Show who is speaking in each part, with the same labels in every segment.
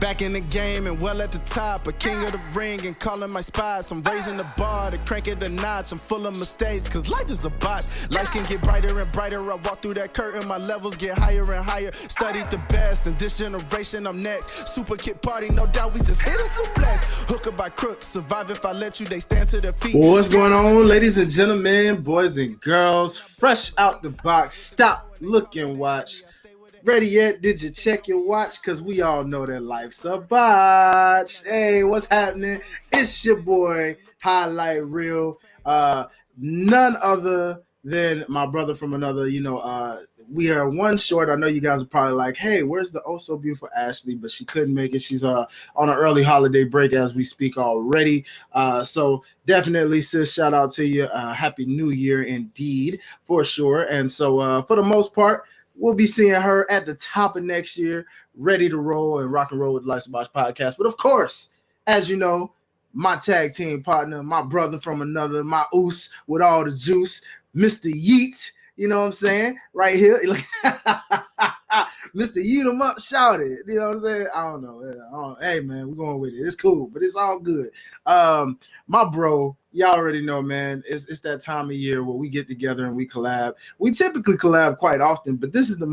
Speaker 1: Back in the game and well at the top, a king of the ring and calling my spots. I'm raising the bar to crank it a notch. I'm full of mistakes, cause life is a botch. Life can get brighter and brighter. I walk through that curtain, my levels get higher and higher. Studied the best, in this generation I'm next. Super Kid Party, no doubt we just hit a suplex. Hooker by crook, survive if I let you, they stand to their feet.
Speaker 2: What's going on, ladies and gentlemen, boys and girls? Fresh out the box, stop, look, and watch. Ready yet? Did you check your watch? Because we all know that life's a botch. Hey, what's happening? It's your boy, Hi-Lite Real. None other than my brother from another, we are one short. I know you guys are probably like, hey, where's the oh so beautiful Ashley? But she couldn't make it. She's on an early holiday break as we speak already. So definitely, sis, shout out to you. Happy New Year indeed, for sure. And so for the most part, we'll be seeing her at the top of next year, ready to roll and rock and roll with the Lights Botch podcast. But of course, as you know, my tag team partner, my brother from another, my oos with all the juice, Mr. Yeet. You know what I'm saying? Right here. Mr. Yeet 'em up, shout it. You know what I'm saying? I don't know. Hey, man, we're going with it. It's cool, but it's all good. My bro, y'all already know, man, it's that time of year where we get together and we collab. We typically collab quite often, but this is the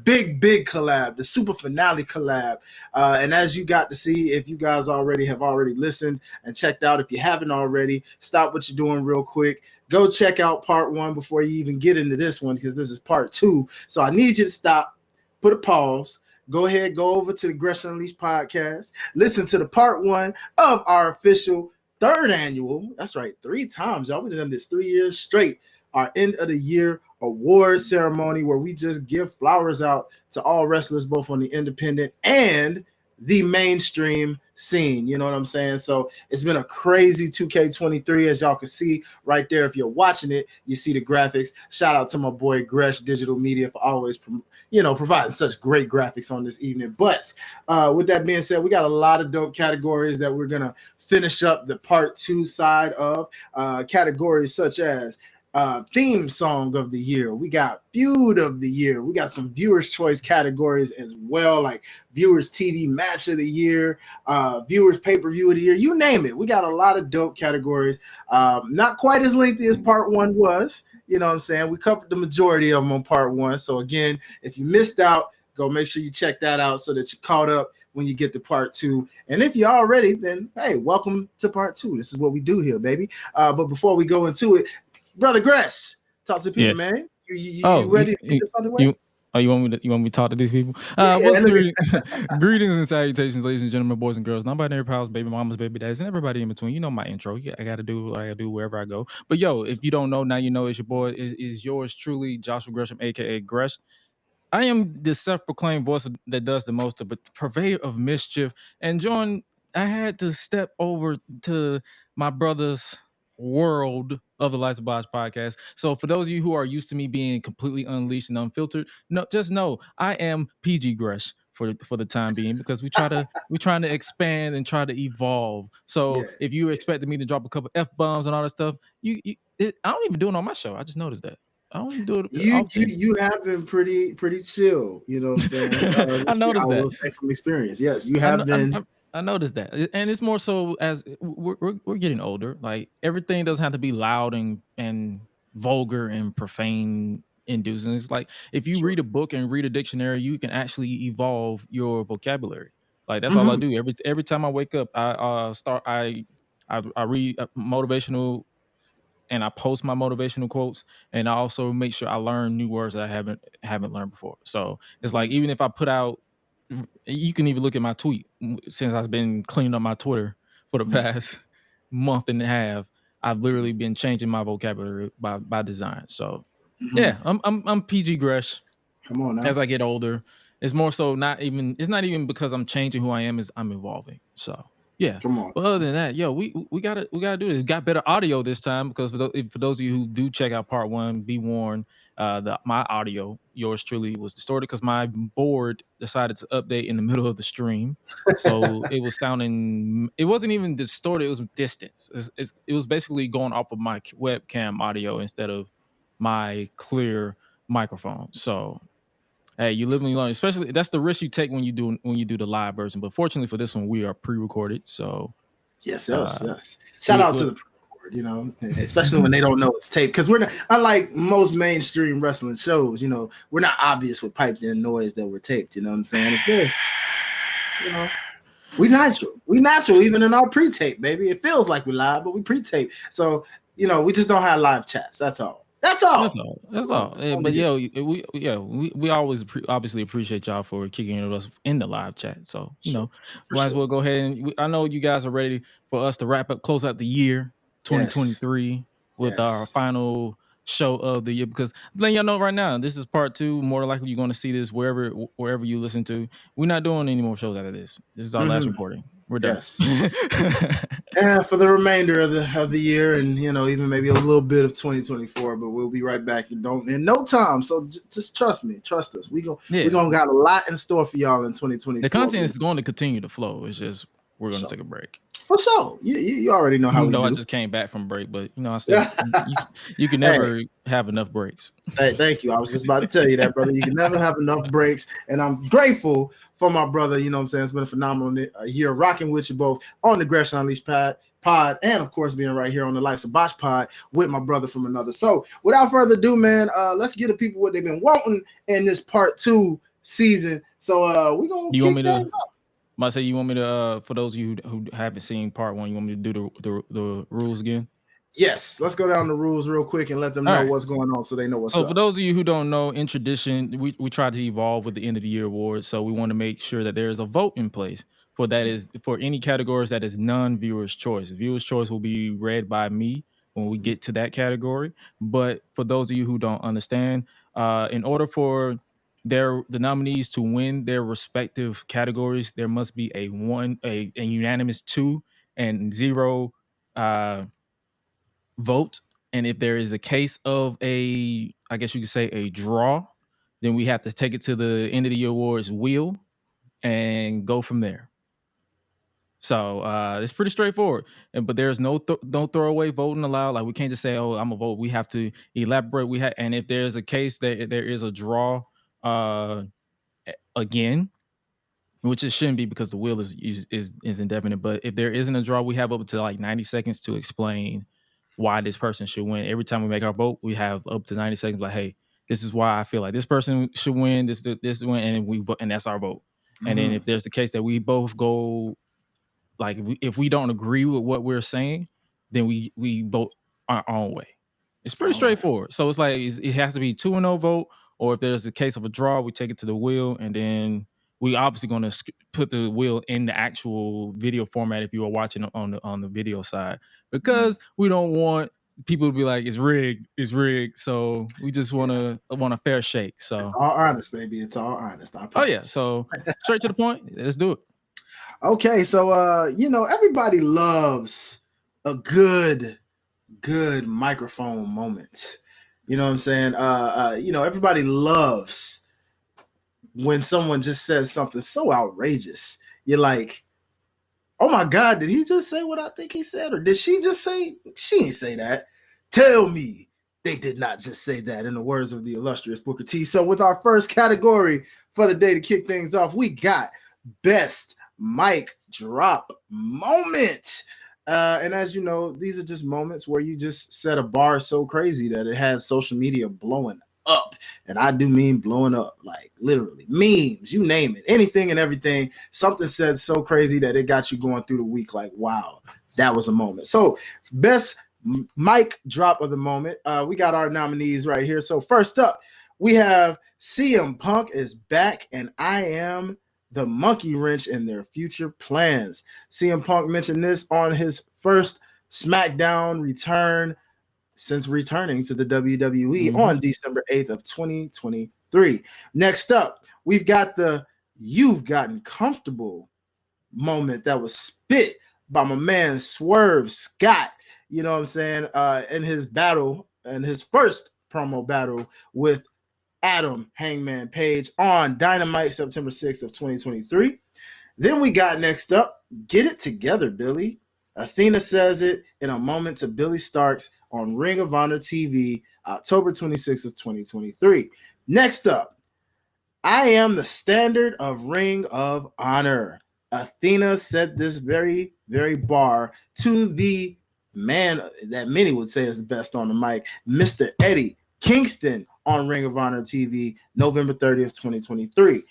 Speaker 2: big collab, the super finale collab. And as you got to see, if you guys have already listened and checked out, if you haven't already, stop what you're doing real quick. Go check out part 1 before you even get into this one, because this is part 2. So I need you to stop, put a pause, go ahead, go over to the Gresh and Hi-Lite podcast, listen to the part 1 of our official 3rd annual. That's right, 3 times, y'all. We've done this 3 years straight. Our end of the year award ceremony where we just give flowers out to all wrestlers, both on the independent and the mainstream scene. You know what I'm saying? So it's been a crazy 2K23, as y'all can see right there. If you're watching it, you see the graphics. Shout out to my boy Gresh Digital Media for always providing such great graphics on this evening. But with that being said, we got a lot of dope categories that we're gonna finish up the part 2 side of. Categories such as theme song of the year, we got feud of the year, we got some viewers choice categories as well, like viewers TV match of the year, viewers pay-per-view of the year, you name it. We got a lot of dope categories, not quite as lengthy as part 1 was. You know what I'm saying? We covered the majority of them on part 1. So again, if you missed out, go make sure you check that out so that you're caught up when you get to part 2. And if you're already, then hey, welcome to part 2. This is what we do here, baby. But before we go into it, Brother Gresh, talk to people, man. You ready to get this underway?
Speaker 3: You want me to talk to these people? Greetings and salutations, ladies and gentlemen, boys and girls, non-binary pals, baby mamas, baby dads, and everybody in between. You know my intro. I got to do what I got to do wherever I go. But yo, if you don't know, now you know. It's your boy. Is yours truly, Joshua Gresham, aka Gresh. I am the self-proclaimed voice that does the most, but purveyor of mischief. And John, I had to step over to my brother's world of the Lights Botch podcast. So for those of you who are used to me being completely unleashed and unfiltered, just know I am PG Gresh for the time being, because we're trying to expand and try to evolve. So if you expected me to drop a couple F-bombs and all that stuff, I don't even do it on my show. I just noticed that. I don't even do it.
Speaker 2: You have been pretty chill. You know what I'm saying?
Speaker 3: I noticed that.
Speaker 2: I will say from experience. Yes, you have been.
Speaker 3: I noticed that, and it's more so as we're getting older. Like, everything doesn't have to be loud and vulgar and profane inducing. It's like, if you read a book and read a dictionary, you can actually evolve your vocabulary. Like, that's all I do. Every time I wake up, I read motivational, and I post my motivational quotes, and I also make sure I learn new words that I haven't learned before. So it's like, even if I put out, you can even look at my tweet, since I've been cleaning up my Twitter for the past month and a half. I've literally been changing my vocabulary by design. So yeah, I'm PG Gresh.
Speaker 2: Come on now.
Speaker 3: As I get older, it's more so it's not even because I'm changing who I am, is I'm evolving. So yeah.
Speaker 2: Come on.
Speaker 3: But other than that, yo, we gotta do this. Got better audio this time, because for those of you who do check out part 1, be warned, my audio, yours truly, was distorted because my board decided to update in the middle of the stream. So it was sounding. It wasn't even distorted. It was distance. It was basically going off of my webcam audio instead of my clear microphone. So Hey, you live and you learn. Especially that's the risk you take when you do the live version. But fortunately for this one, we are pre-recorded. So
Speaker 2: yes. Shout out to the pre-record, you know, especially when they don't know it's taped. Because we're not, unlike most mainstream wrestling shows, you know, we're not obvious with piped in noise that we're taped. You know what I'm saying? It's very, you know, we natural even in our pre-tape, baby. It feels like we're live, but we pre-tape. So you know, we just don't have live chats. That's all.
Speaker 3: That's all. But we always obviously appreciate y'all for kicking in with us in the live chat. So you know, might as well go ahead and I know you guys are ready for us to close out the year 2023 with our final show of the year. Because letting y'all know right now, this is part 2. More likely you're going to see this wherever you listen to. We're not doing any more shows out of this. This is our last recording. We're done.
Speaker 2: Yeah, for the remainder of the year, and you know, even maybe a little bit of 2024, but we'll be right back in no time. So just trust us. We gonna got a lot in store for y'all in 2024.
Speaker 3: The content is going to continue to flow. It's just we're gonna take a break.
Speaker 2: For sure. You already know how we do.
Speaker 3: I just came back from break, but you know, I said you can never have enough breaks.
Speaker 2: Hey, thank you. I was just about to tell you that, brother. You can never have enough breaks. And I'm grateful for my brother. You know what I'm saying? It's been a phenomenal year rocking with you both on the Gresh and Hi-Lite pod, and of course being right here on the Likes of Botch pod with my brother from another. So without further ado, man, let's get the people what they've been wanting in this part 2 season. So we're gonna kick things off.
Speaker 3: Might say you want me to for those of you who haven't seen part 1, you want me to do the rules again?
Speaker 2: Yes, let's go down the rules real quick and let them know what's going on so they know what's up.
Speaker 3: For those of you who don't know, in tradition, we try to evolve with the end of the year awards. So we want to make sure that there is a vote in place for that is for any categories that is non-viewers choice. Viewers choice will be read by me when we get to that category. But for those of you who don't understand, in order for the nominees to win their respective categories, there must be a unanimous 2 and 0 vote. And if there is a case of I guess you could say a draw, then we have to take it to the end of the year awards wheel and go from there. So it's pretty straightforward. But there's no throwaway voting allowed. Like we can't just say, "Oh, I'm a vote." We have to elaborate. And if there's a case that there is a draw, again, which it shouldn't be because the wheel is indefinite. But if there isn't a draw, we have up to like 90 seconds to explain why this person should win. Every time we make our vote, we have up to 90 seconds. Like, hey, this is why I feel like this person should win. This win, and we vote, and that's our vote. And then if there's the case that we both go, like if we don't agree with what we're saying, then we vote our own way. It's pretty straightforward. So it's like it has to be 2-0 vote, or if there's a case of a draw, we take it to the wheel, and then we obviously going to put the wheel in the actual video format if you are watching on the video side, because we don't want people to be like it's rigged. So we just want a fair shake. So
Speaker 2: it's all honest, baby. It's all honest.
Speaker 3: Oh yeah. So straight to the point. Let's do it.
Speaker 2: Okay, so you know, everybody loves a good microphone moment. You know what I'm saying? You know, everybody loves when someone just says something so outrageous. You're like, oh my God, did he just say what I think he said? Or did she just say, she didn't say that? Tell me they did not just say that, in the words of the illustrious Booker T. So with our first category for the day to kick things off, we got Best Mic Drop Moment. And as you know, these are just moments where you just set a bar so crazy that it has social media blowing up. And I do mean blowing up, like literally memes, you name it, anything and everything. Something said so crazy that it got you going through the week like, wow, that was a moment. So best mic drop of the moment. We got our nominees right here. So first up, we have CM Punk is back, and I am the monkey wrench in their future plans. CM Punk mentioned this on his first SmackDown return since returning to the WWE on December 8th of 2023. Next up, we've got the "You've Gotten Comfortable" moment that was spit by my man Swerve Scott. You know what I'm saying? In his battle, in his first promo battle with Adam Hangman Page on Dynamite September 6th of 2023. Then we got next up, "Get It Together, Billy." Athena says it in a moment to Billy Starks on Ring of Honor TV, October 26th of 2023. Next up, I am the standard of Ring of Honor. Athena set this very, very bar to the man that many would say is the best on the mic, Mr. Eddie Kingston on Ring of Honor TV, November 30th, 2023.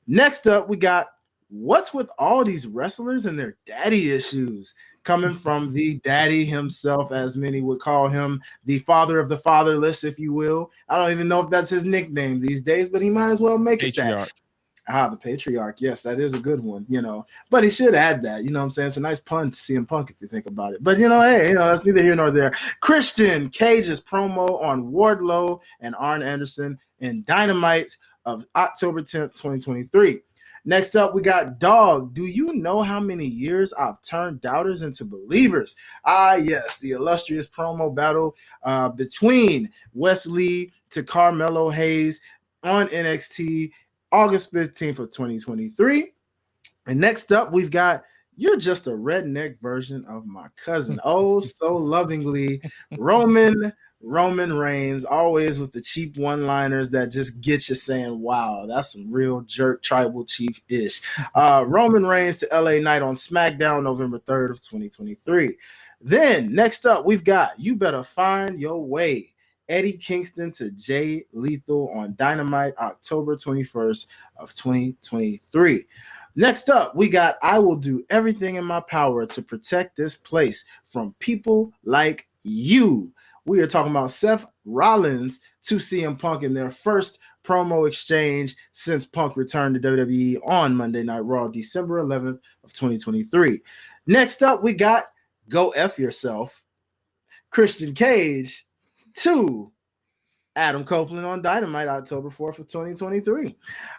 Speaker 2: Next up, we got what's with all these wrestlers and their daddy issues? Coming from the daddy himself, as many would call him, the father of the fatherless, if you will. I don't even know if that's his nickname these days, but he might as well make it that. The patriarch. Yes, that is a good one, but he should add that, you know what I'm saying? It's a nice pun to CM Punk if you think about it. But, hey, that's neither here nor there. Christian Cage's promo on Wardlow and Arn Anderson in Dynamite of October 10th, 2023. Next up, we got Dog. Do you know how many years I've turned doubters into believers? Yes, the illustrious promo battle between Wesley to Carmelo Hayes on NXT, August 15th of 2023. And next up, we've got You're Just a Redneck Version of My Cousin. Oh, so lovingly, Roman Reigns, always with the cheap one-liners that just get you saying, wow, that's some real jerk tribal chief-ish. Roman Reigns to LA Knight on SmackDown, November 3rd of 2023. Then, next up, we've got You Better Find Your Way. Eddie Kingston to Jay Lethal on Dynamite, October 21st of 2023. Next up, we got I Will Do Everything in My Power to Protect This Place from People Like You. We are talking about Seth Rollins to CM Punk in their first promo exchange since Punk returned to WWE on Monday Night Raw, December 11th of 2023. Next up, we got Go F Yourself, Christian Cage to Adam Copeland on Dynamite, October 4th of 2023.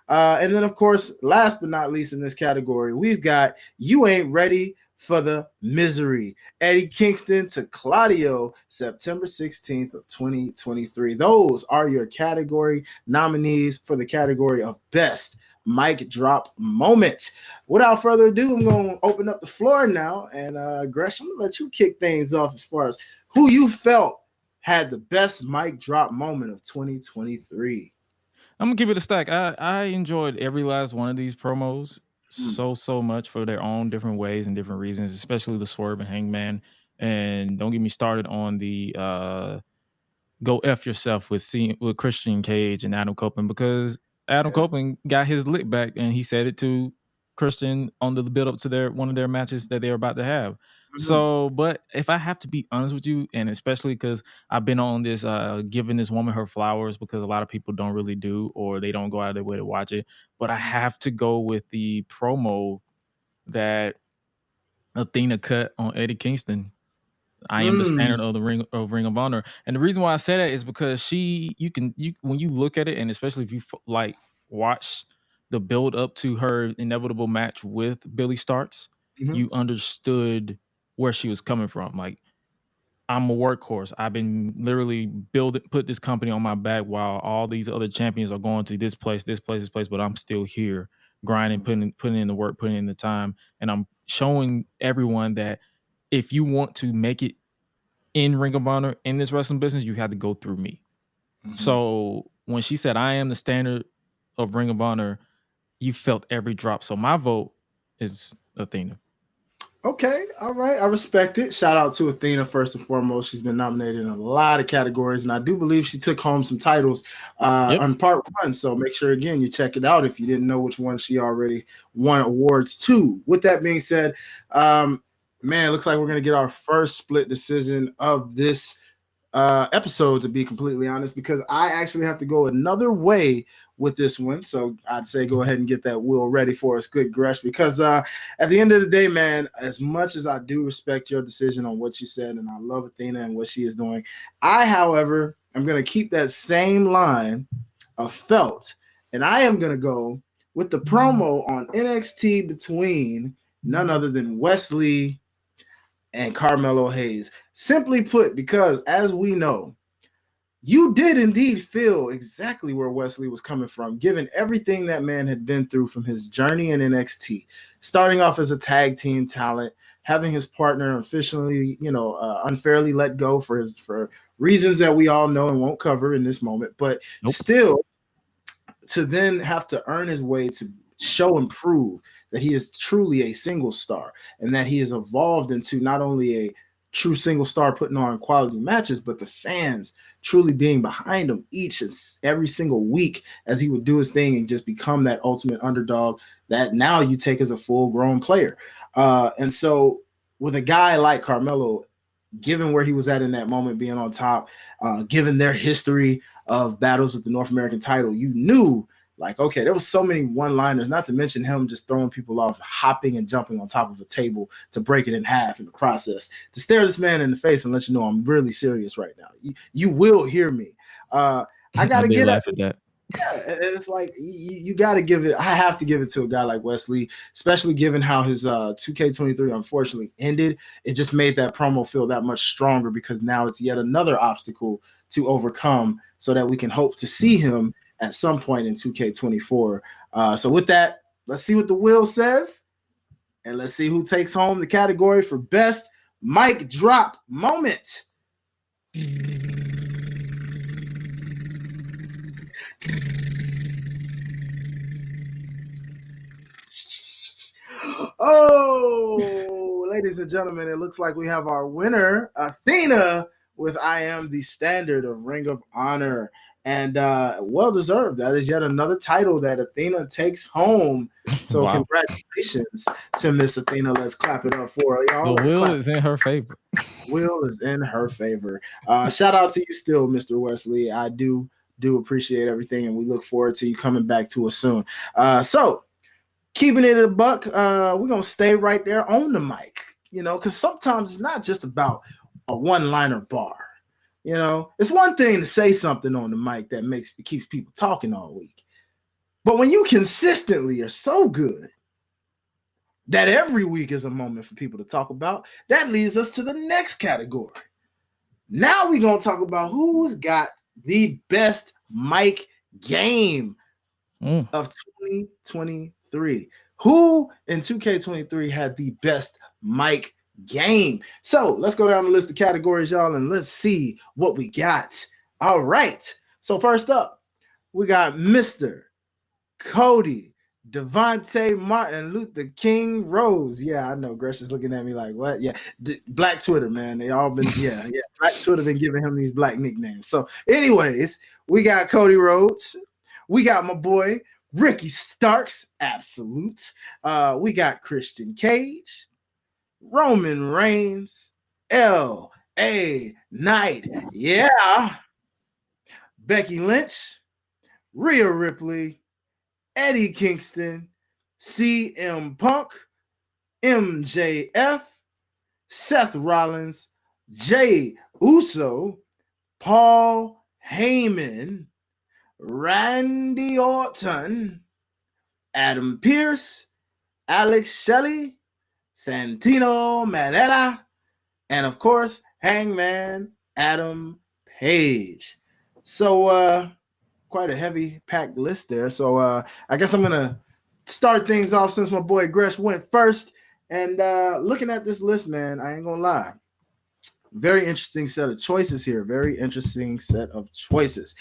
Speaker 2: And then, of course, last but not least in this category, we've got You Ain't Ready for the Misery. Eddie Kingston to Claudio, September 16th of 2023. Those are your category nominees for the category of Best Mic Drop Moment. Without further ado, I'm going to open up the floor now. And Gresh, I'm going to let you kick things off as far as who you felt had the best mic drop moment of 2023.
Speaker 3: I'm gonna give it a stack. I enjoyed every last one of these promos so much for their own different ways and different reasons, especially the Swerve and Hangman. And don't get me started on the Go F Yourself with Christian Cage and Adam Copeland, because Adam Copeland got his lick back and he said it to Christian on the build up to one of their matches that they were about to have. So, but if I have to be honest with you, and especially because I've been on this giving this woman her flowers, because a lot of people don't really do, or they don't go out of their way to watch it, but I have to go with the promo that Athena cut on Eddie Kingston. I am the standard of the Ring of Honor, and the reason why I say that is because when you look at it, and especially if you watch the build up to her inevitable match with Billy Starks, you understood where she was coming from. Like, I'm a workhorse. I've been literally put this company on my back while all these other champions are going to this place, but I'm still here grinding, putting in the work, putting in the time, and I'm showing everyone that if you want to make it in Ring of Honor in this wrestling business, you have to go through me. So when she said, I am the standard of Ring of Honor, you felt every drop. So my vote is Athena.
Speaker 2: Okay, all right. I respect it. Shout out to Athena first and foremost. She's been nominated in a lot of categories, and I do believe she took home some titles on part one. So make sure, again, you check it out if you didn't know which one she already won awards to. With that being said, man, it looks like we're going to get our first split decision of this episode, to be completely honest, because I actually have to go another way with this one. So I'd say go ahead and get that wheel ready for us, good Gresh, because at the end of the day, man, as much as I do respect your decision on what you said, and I love Athena and what she is doing, I, however, am going to keep that same line of felt, and I am going to go with the promo on NXT between none other than Wesley and Carmelo Hayes. Simply put, because as we know, you did indeed feel exactly where Wesley was coming from, given everything that man had been through from his journey in NXT, starting off as a tag team talent, having his partner officially, unfairly let go for reasons that we all know and won't cover in this moment, but still to then have to earn his way to show and prove that he is truly a single star and that he has evolved into not only a true single star putting on quality matches, but the fans truly being behind him each and every single week as he would do his thing and just become that ultimate underdog that now you take as a full-grown player. And so with a guy like Carmelo, given where he was at in that moment, being on top, given their history of battles with the North American title, you knew, like, okay, there was so many one-liners, not to mention him just throwing people off, hopping and jumping on top of a table to break it in half in the process, to stare this man in the face and let you know I'm really serious right now. You will hear me. I got to get
Speaker 3: laugh at that.
Speaker 2: Yeah, it's like you got to give it. I have to give it to a guy like Wesley, especially given how his 2K23 unfortunately ended. It just made that promo feel that much stronger because now it's yet another obstacle to overcome so that we can hope to see him at some point in 2K24. So with that, let's see what the wheel says, and let's see who takes home the category for best mic drop moment. Oh, ladies and gentlemen, it looks like we have our winner, Athena, with I Am the Standard of Ring of Honor. And well deserved. That is yet another title that Athena takes home. So
Speaker 3: Wow.
Speaker 2: Congratulations to Miss Athena. Let's clap it up for her, y'all.
Speaker 3: The wheel is in her favor.
Speaker 2: Will is in her favor. Shout out to you still, Mr. Wesley. I do appreciate everything, and we look forward to you coming back to us soon. So keeping it a buck, we're going to stay right there on the mic, because sometimes it's not just about a one-liner bar. It's one thing to say something on the mic that keeps people talking all week. But when you consistently are so good that every week is a moment for people to talk about, that leads us to the next category. Now we're going to talk about who's got the best mic game of 2023. Who in 2K23 had the best mic game? So let's go down the list of categories, y'all, and let's see what we got. All right. So first up, we got Mr. Cody, Devontae Martin, Luther King Rose. Yeah, I know Gresh is looking at me like, what? Yeah, Black Twitter, man. They all been, yeah. Black Twitter been giving him these black nicknames. So anyways, we got Cody Rhodes. We got my boy Ricky Starks, absolute. We got Christian Cage, Roman Reigns, L.A. Knight, yeah, Becky Lynch, Rhea Ripley, Eddie Kingston, CM Punk, MJF, Seth Rollins, Jey Uso, Paul Heyman, Randy Orton, Adam Pearce, Alex Shelley, Santino Marella, and of course, Hangman Adam Page. So quite a heavy packed list there. So I guess I'm gonna start things off since my boy Gresh went first. And looking at this list, man, I ain't gonna lie. Very interesting set of choices here. Very interesting set of choices.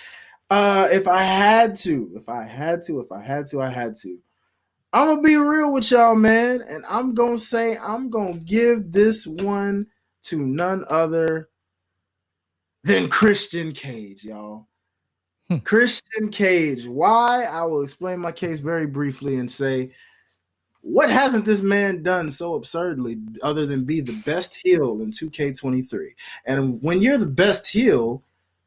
Speaker 2: If I had to, I'm gonna be real with y'all, man, and I'm gonna say I'm gonna give this one to none other than Christian Cage, y'all. Christian Cage. Why? I will explain my case very briefly and say, what hasn't this man done so absurdly other than be the best heel in 2K23? And when you're the best heel,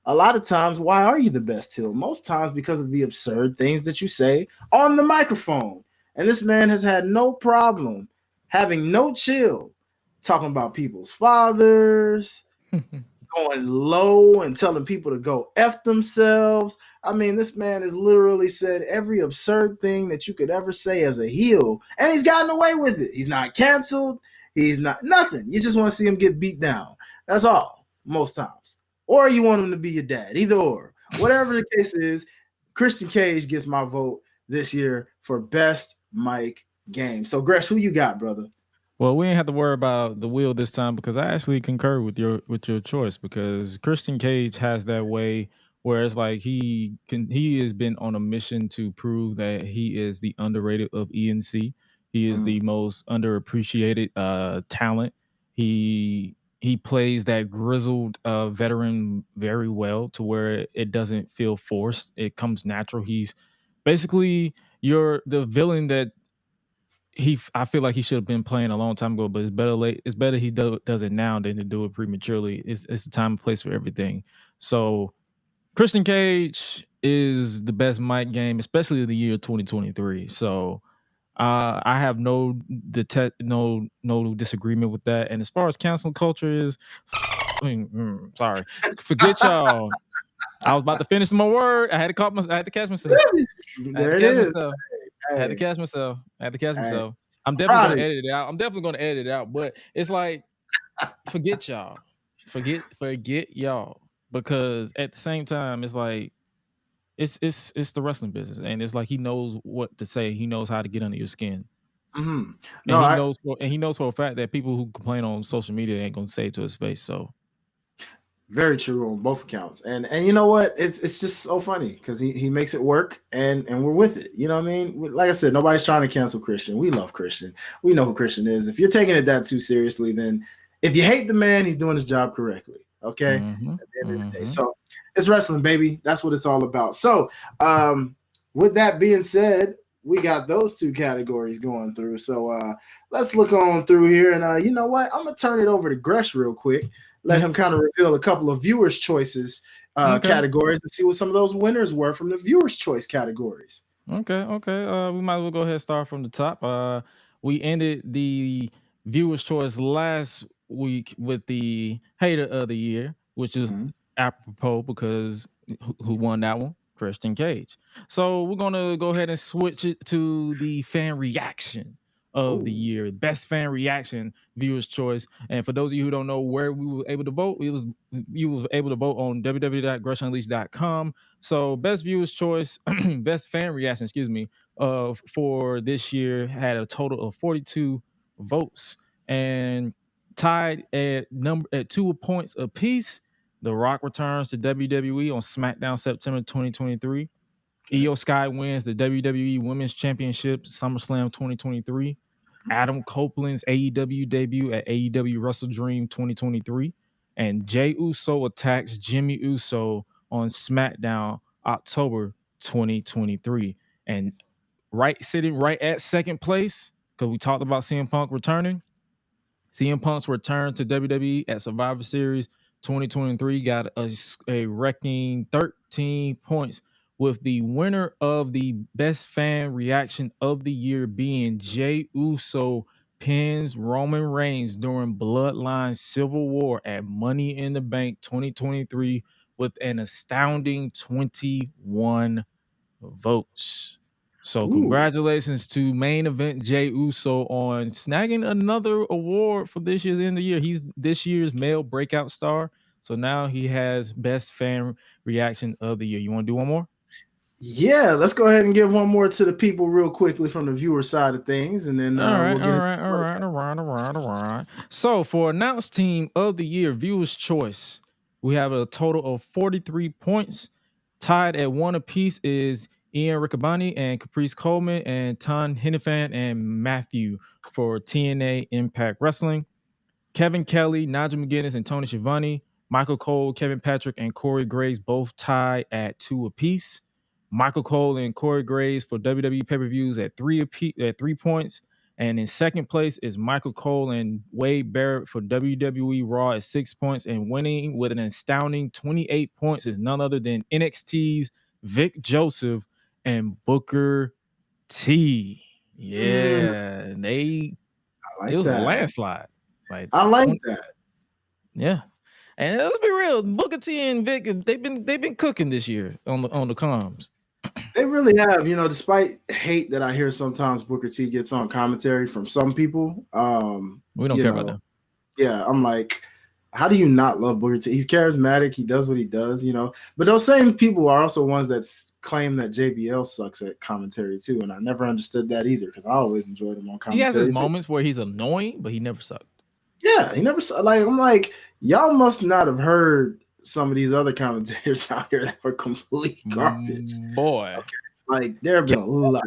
Speaker 2: a lot of times, why are you the best heel? Most times because of the absurd things that you say on the microphone. And this man has had no problem having no chill talking about people's fathers, going low and telling people to go F themselves. I mean, this man has literally said every absurd thing that you could ever say as a heel, and he's gotten away with it. He's not canceled. He's not nothing. You just want to see him get beat down. That's all, most times. Or you want him to be your dad, either or. Whatever the case is, Christian Cage gets my vote this year for best mic game. So, Gresh, who you got, brother?
Speaker 3: Well, we ain't have to worry about the wheel this time because I actually concur with your choice because Christian Cage has that way where it's like he has been on a mission to prove that he is the underrated of ENC. He is the most underappreciated talent. He plays that grizzled veteran very well to where it doesn't feel forced. It comes natural. He's basically the villain that I feel like he should have been playing a long time ago, but it's better late. It's better he does it now than to do it prematurely. It's the time and place for everything. So Christian Cage is the best mic game, especially of the year 2023. So I have no disagreement with that. And as far as cancel culture is, sorry, forget y'all. I was about to finish my word. I had to catch myself.
Speaker 2: There it is.
Speaker 3: I had to catch myself.
Speaker 2: Hey.
Speaker 3: I'm definitely gonna edit it out. But it's like, forget y'all. Forget y'all. Because at the same time, it's like it's the wrestling business. And it's like he knows what to say. He knows how to get under your skin.
Speaker 2: Mm-hmm.
Speaker 3: And he knows for a fact that people who complain on social media ain't gonna say it to his face. So
Speaker 2: very true on both accounts. And you know what? It's just so funny because he makes it work and we're with it. You know what I mean? Like I said, nobody's trying to cancel Christian. We love Christian. We know who Christian is. If you're taking it that too seriously, then if you hate the man, he's doing his job correctly. Okay. At the end of the day. So it's wrestling, baby. That's what it's all about. So with that being said, we got those two categories going through. So let's look on through here. And you know what? I'm gonna turn it over to Gresh real quick. Let him kind of reveal a couple of viewers' choices categories and see what some of those winners were from the viewers' choice categories.
Speaker 3: Okay. We might as well go ahead and start from the top. We ended the viewers' choice last week with the hater of the year, which is apropos because who won that one? Christian Cage. So we're gonna go ahead and switch it to the fan reaction of the year, best fan reaction viewers choice. And for those of you who don't know where we were able to vote, you was able to vote on www.greshunleashed.com. So best viewers choice, best fan reaction, for this year had a total of 42 votes, and tied at 2 points apiece. The Rock returns to WWE on SmackDown September 2023. Io Sky wins the WWE Women's Championship SummerSlam 2023. Adam Copeland's AEW debut at AEW Wrestle Dream 2023. And Jey Uso attacks Jimmy Uso on SmackDown October 2023. And sitting right at second place, because we talked about CM Punk returning. CM Punk's return to WWE at Survivor Series 2023 got a wrecking 13 points, with the winner of the best fan reaction of the year being Jey Uso pins Roman Reigns during Bloodline Civil War at Money in the Bank 2023 with an astounding 21 votes. So congratulations to main event Jey Uso on snagging another award for this year's end of the year. He's this year's male breakout star. So now he has best fan reaction of the year. You want to do one more?
Speaker 2: Yeah, let's go ahead and give one more to the people real quickly from the viewer side of things, and then we'll get into
Speaker 3: all right. So for announced team of the year, viewers' choice, we have a total of 43 points. Tied at 1 apiece is Ian Riccaboni and Caprice Coleman and Ton Hennifan and Matthew for TNA Impact Wrestling. Kevin Kelly, Nigel McGuinness, and Tony Schiavone. Michael Cole, Kevin Patrick, and Corey Graves both tied at 2 apiece. Michael Cole and Corey Graves for WWE pay-per-views at 3 points. And in second place is Michael Cole and Wade Barrett for WWE Raw at 6 points. And winning with an astounding 28 points is none other than NXT's Vic Joseph and Booker T. Yeah, it was a landslide.
Speaker 2: I like that.
Speaker 3: Yeah. And let's be real, Booker T and Vic, they've been cooking this year on the comms.
Speaker 2: They really have, despite hate that I hear sometimes Booker T gets on commentary from some people.
Speaker 3: We don't care about them.
Speaker 2: Yeah, I'm like, how do you not love Booker T? He's charismatic. He does what he does, But those same people are also ones that claim that JBL sucks at commentary too, and I never understood that either because I always enjoyed him on commentary.
Speaker 3: He has his moments where he's annoying, but he never sucked.
Speaker 2: Yeah, he never. I'm like, y'all must not have heard some of these other commentators out here that were complete garbage.
Speaker 3: Boy.
Speaker 2: Okay. Like there have been a lot.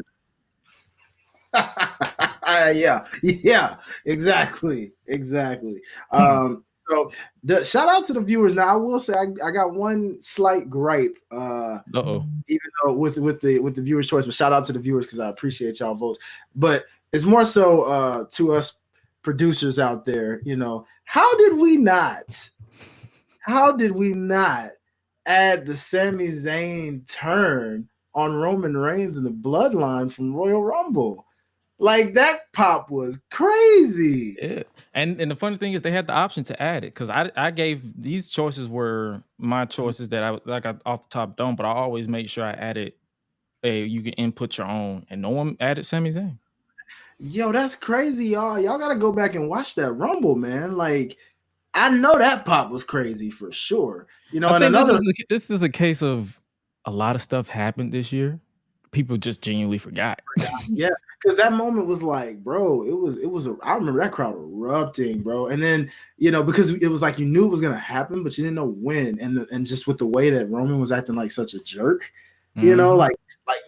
Speaker 2: yeah, exactly. So shout out to the viewers. Now I will say I got one slight gripe. Even though with the viewers' choice, but shout out to the viewers because I appreciate y'all votes. But it's more so to us producers out there. You know, how did we not add the Sami Zayn turn on Roman Reigns and the Bloodline from Royal Rumble? Like that pop was crazy.
Speaker 3: Yeah. And the funny thing is they had the option to add it because I gave these choices were my choices that I off the top dome, but I always make sure I added you can input your own, and no one added Sami Zayn.
Speaker 2: Yo, that's crazy, y'all. Y'all gotta go back and watch that Rumble, man. Like, I know that pop was crazy for sure. You know,
Speaker 3: I
Speaker 2: and
Speaker 3: think
Speaker 2: another
Speaker 3: this is a case of a lot of stuff happened this year. People just genuinely forgot.
Speaker 2: Yeah, because that moment was like, bro, I remember that crowd erupting, bro. And then, you know, because it was like you knew it was gonna happen, but you didn't know when. And just with the way that Roman was acting like such a jerk, you know, like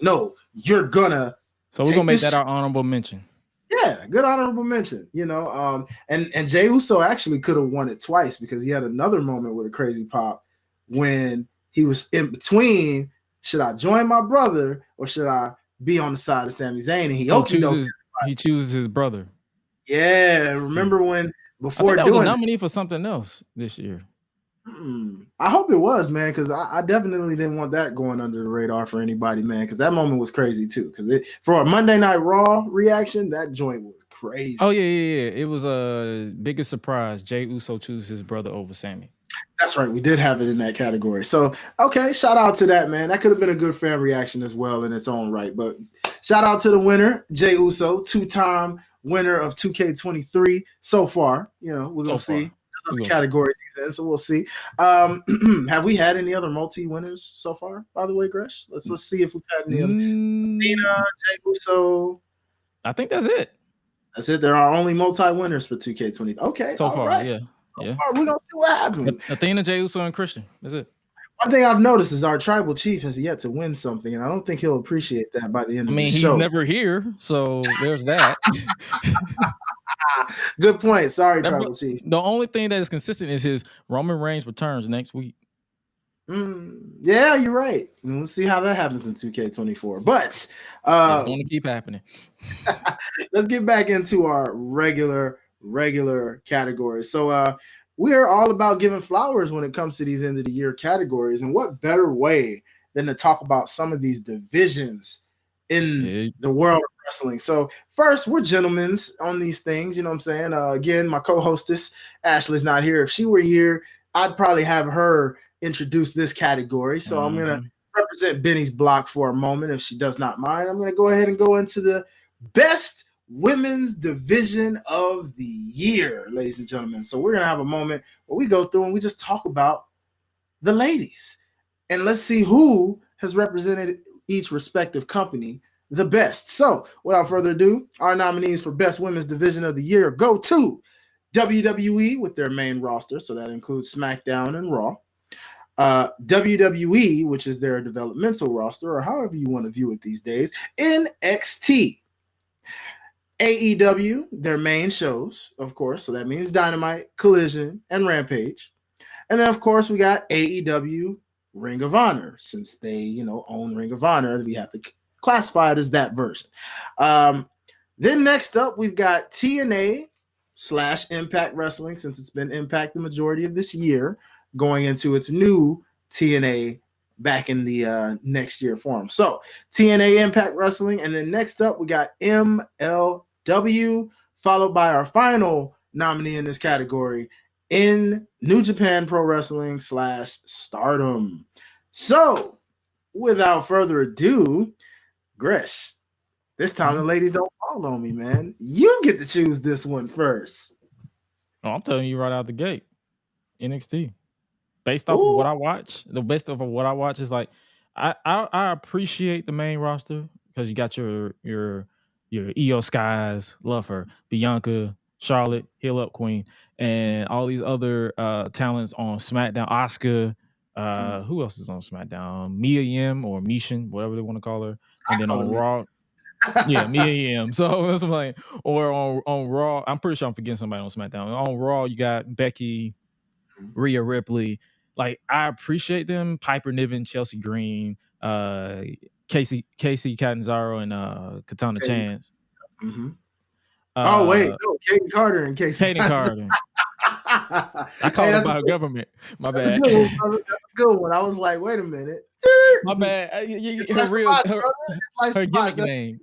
Speaker 2: no, you're gonna.
Speaker 3: So we're gonna make that our honorable mention.
Speaker 2: Yeah, good honorable mention. You know, and Jey Uso actually could have won it twice because he had another moment with a crazy pop when he was in between. Should I join my brother or should I be on the side of Sami Zayn? And he
Speaker 3: chooses his brother.
Speaker 2: Yeah, remember when before
Speaker 3: I think that
Speaker 2: doing
Speaker 3: was a nominee for something else this year.
Speaker 2: I hope it was, man, because I definitely didn't want that going under the radar for anybody, man, because that moment was crazy too. Because for a Monday Night Raw reaction, that joint was crazy.
Speaker 3: Oh yeah. It was a biggest surprise. Jey Uso chooses his brother over Sami.
Speaker 2: That's right. We did have it in that category. So, okay, shout out to that, man. That could have been a good fan reaction as well in its own right. But shout out to the winner, Jey Uso, 2-time winner of 2K23 so far. You know, we're going to see other categories he's in, so we'll see. Have we had any other multi-winners so far, by the way, Gresh? Let's see if we've had any other. Nina, Jey Uso.
Speaker 3: I think that's it.
Speaker 2: That's it. There are only multi-winners for 2K23. Okay,
Speaker 3: so far,
Speaker 2: right.
Speaker 3: Yeah.
Speaker 2: We're gonna see what happens.
Speaker 3: Athena, Jey Uso, and Christian. That's it.
Speaker 2: One thing I've noticed is our tribal chief has yet to win something, and I don't think he'll appreciate that by the end of the show.
Speaker 3: He's never here, so there's that.
Speaker 2: Good point. Sorry, tribal chief.
Speaker 3: The only thing that is consistent is his Roman Reigns returns next week.
Speaker 2: Yeah, you're right. We'll see how that happens in 2K24. But
Speaker 3: it's going to keep happening.
Speaker 2: Let's get back into our regular categories. So we are all about giving flowers when it comes to these end of the year categories. And what better way than to talk about some of these divisions in the world of wrestling. So first, we're gentlemen on these things. You know what I'm saying? Again, my co-hostess, Ashley's not here. If she were here, I'd probably have her introduce this category. So I'm going to represent Benny's block for a moment. If she does not mind, I'm going to go ahead and go into the best women's division of the year, ladies and gentlemen. So we're going to have a moment where we go through and we just talk about the ladies. And let's see who has represented each respective company the best. So without further ado, our nominees for best women's division of the year go to WWE with their main roster. So that includes SmackDown and Raw. WWE, which is their developmental roster, or however you want to view it these days, NXT. AEW, their main shows, of course. So that means Dynamite, Collision, and Rampage. And then, of course, we got AEW Ring of Honor. Since they, own Ring of Honor, we have to classify it as that version. Then next up, we've got TNA / Impact Wrestling, since it's been Impact the majority of this year, going into its new TNA back in the next year form. So TNA Impact Wrestling. And then next up, we got MLW, followed by our final nominee in this category in New Japan Pro Wrestling / Stardom. So without further ado, Gresh, this time the ladies don't fall on me, man. You get to choose this one first.
Speaker 3: Oh, I'm telling you right out the gate, NXT. Based off of what I watch, the best of what I watch is like I appreciate the main roster because you got your Io Skies, love her, Bianca, Charlotte, Heal Up Queen, and all these other talents on SmackDown. Oscar, who else is on SmackDown? Mia Yim or Mishin, whatever they want to call her. And then on Raw, yeah, Mia Yim. So that's what I'm like, or on Raw, I'm pretty sure I'm forgetting somebody on SmackDown. On Raw, you got Becky, Rhea Ripley. Like, I appreciate them. Piper Niven, Chelsea Green, Casey Catanzaro, and Katana Chance.
Speaker 2: Mm-hmm. Oh wait, no, Kaden Carter and Casey.
Speaker 3: Kaden Carter. I called her by her government. My
Speaker 2: that's
Speaker 3: bad.
Speaker 2: A good one, that's a good one. I was like, wait a minute.
Speaker 3: My bad. Her gimmick name.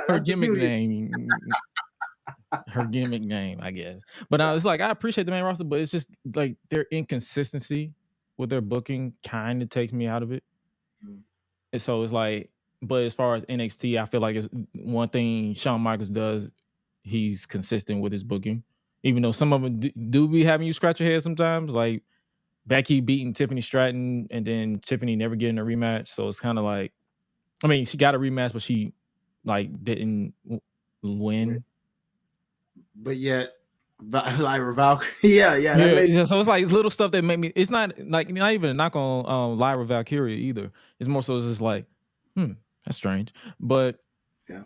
Speaker 3: Her gimmick name. Her gimmick name, I guess. But it's like, I appreciate the main roster, but it's just like their inconsistency with their booking kind of takes me out of it. And so it's like, but as far as NXT, I feel like it's one thing Shawn Michaels does. He's consistent with his booking, even though some of them do be having you scratch your head sometimes. Like Becky beating Tiffany Stratton, and then Tiffany never getting a rematch. So it's kind of like, I mean, she got a rematch, but she like didn't win.
Speaker 2: But yet, like Raval, yeah.
Speaker 3: So it's like little stuff that make me. It's not like, not even a knock on Lyra Valkyria either. It's more so it's just like, that's strange. But
Speaker 2: yeah,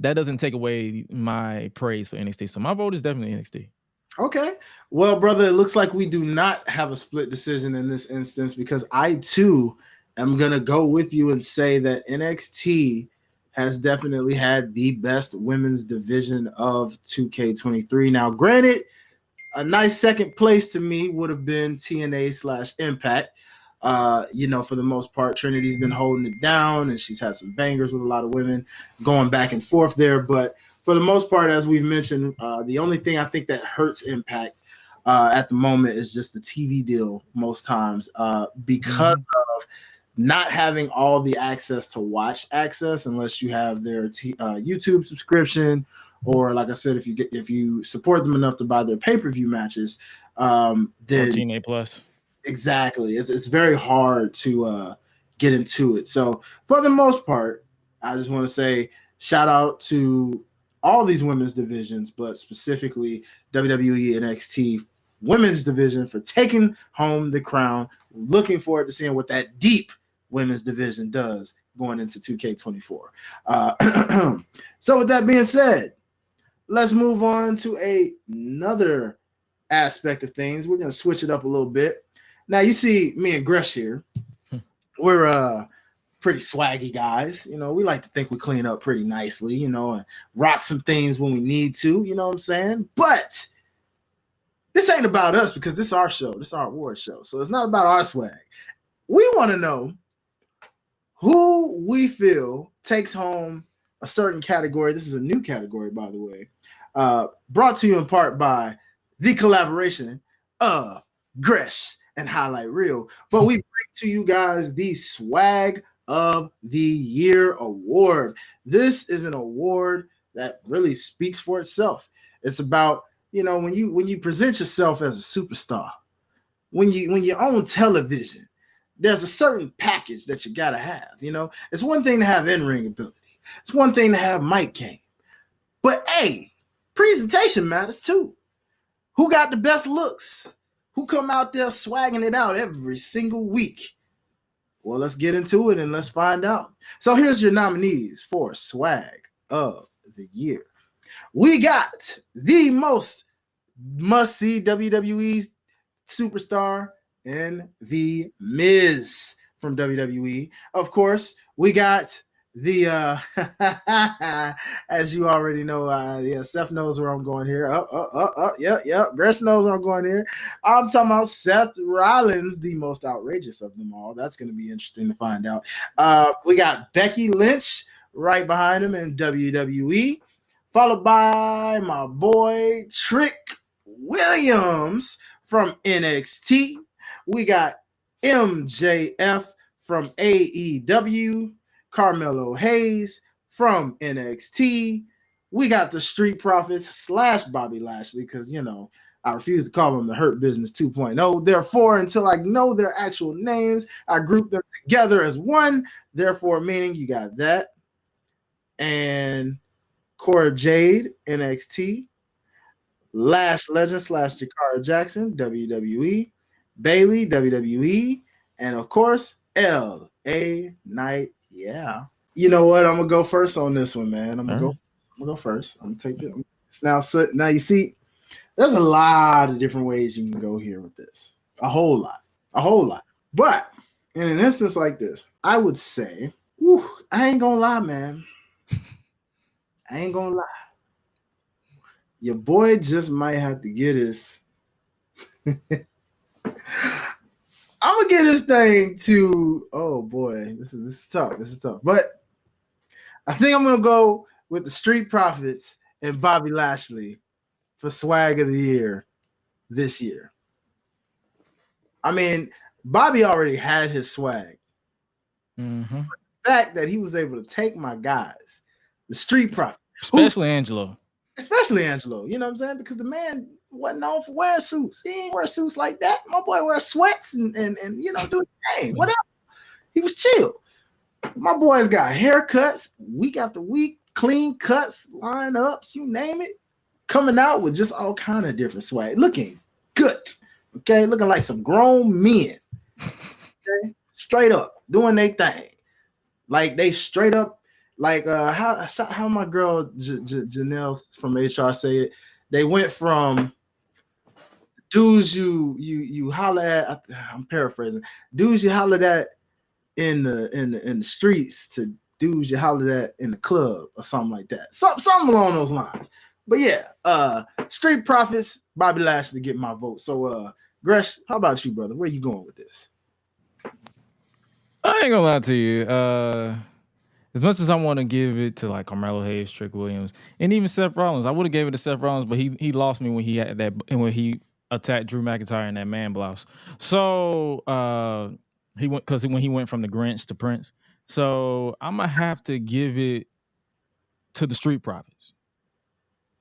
Speaker 3: that doesn't take away my praise for NXT. So my vote is definitely NXT.
Speaker 2: Okay. Well, brother, it looks like we do not have a split decision in this instance, because I too am going to go with you and say that NXT has definitely had the best women's division of 2K23. Now, granted, a nice second place to me would have been TNA/Impact. For the most part, Trinity's been holding it down, and she's had some bangers with a lot of women going back and forth there. But for the most part, as we've mentioned, the only thing I think that hurts Impact at the moment is just the TV deal most times, because of not having all the access to watch access, unless you have their YouTube subscription, or like I said, if you support them enough to buy their pay-per-view matches, then
Speaker 3: TNA Plus.
Speaker 2: Exactly. It's very hard to get into it. So for the most part, I just want to say shout out to all these women's divisions, but specifically WWE NXT women's division for taking home the crown. Looking forward to seeing what that deep women's division does going into 2K24. So with that being said, let's move on to another aspect of things. We're going to switch it up a little bit. Now, you see me and Gresh here. We're pretty swaggy guys. We like to think we clean up pretty nicely, and rock some things when we need to, you know what I'm saying? But this ain't about us, because this is our show. This is our award show. So it's not about our swag. We want to know who we feel takes home a certain category. This is a new category, by the way, brought to you in part by the collaboration of Gresh and Hi-Lite Real. But we bring to you guys the Swag of the Year award. This is an award that really speaks for itself. It's about, when you present yourself as a superstar, when you own television, there's a certain package that you gotta have. It's one thing to have in-ring ability. It's one thing to have mic game. But hey, presentation matters too. Who got the best looks? Who come out there swagging it out every single week? Well, let's get into it and let's find out. So here's your nominees for Swag of the Year. We got the most must-see WWE superstar in The Miz from WWE. Of course, we got the as you already know, Seth knows where I'm going here. Yep. Gresh knows where I'm going here. I'm talking about Seth Rollins, the most outrageous of them all. That's going to be interesting to find out. We got Becky Lynch right behind him in WWE, followed by my boy Trick Williams from NXT. We got MJF from AEW, Carmelo Hayes from NXT. We got the Street Profits / Bobby Lashley, because, I refuse to call them the Hurt Business 2.0. Therefore, until I know their actual names, I group them together as one. Therefore, meaning you got that. And Cora Jade, NXT. Lash Legend / Jakara Jackson, WWE, Bailey, WWE, and of course, L.A. Knight. Yeah. You know what? I'm gonna go first on this one, man. I'm gonna go first. I'm gonna take it. Now you see, there's a lot of different ways you can go here with this. A whole lot. But in an instance like this, I would say, I ain't gonna lie, man. I ain't gonna lie. Your boy just might have to get his. I'm gonna get this thing to. Oh boy, this is tough. This is tough. But I think I'm gonna go with the Street Profits and Bobby Lashley for swag of the year this year. I mean, Bobby already had his swag.
Speaker 3: Mm-hmm.
Speaker 2: The fact that he was able to take my guys, the Street Profits,
Speaker 3: especially Angelo.
Speaker 2: You know what I'm saying? Because the man wasn't known for wearing suits. He ain't wear suits like that. My boy wears sweats and you know, do his thing. Whatever. He was chill. My boys got haircuts week after week, clean cuts, lineups, you name it, coming out with just all kind of different swag, looking good. Okay, looking like some grown men. Okay, straight up doing their thing, like they straight up. Like how my girl Janelle from HR say it, they went from dudes you holler at. I'm paraphrasing. Dudes you hollered at in the streets to dudes you hollered at in the club or something like that. Something along those lines. But yeah, Street Profits, Bobby Lashley get my vote. So Gresh, how about you, brother? Where you going with this?
Speaker 3: I ain't gonna lie to you. As much as I want to give it to like Carmelo Hayes, Trick Williams, and even Seth Rollins, I would have gave it to Seth Rollins, but he lost me when he had that and when he attacked Drew McIntyre in that man blouse. So he went because when he went from the Grinch to Prince. So I'm gonna have to give it to the Street Profits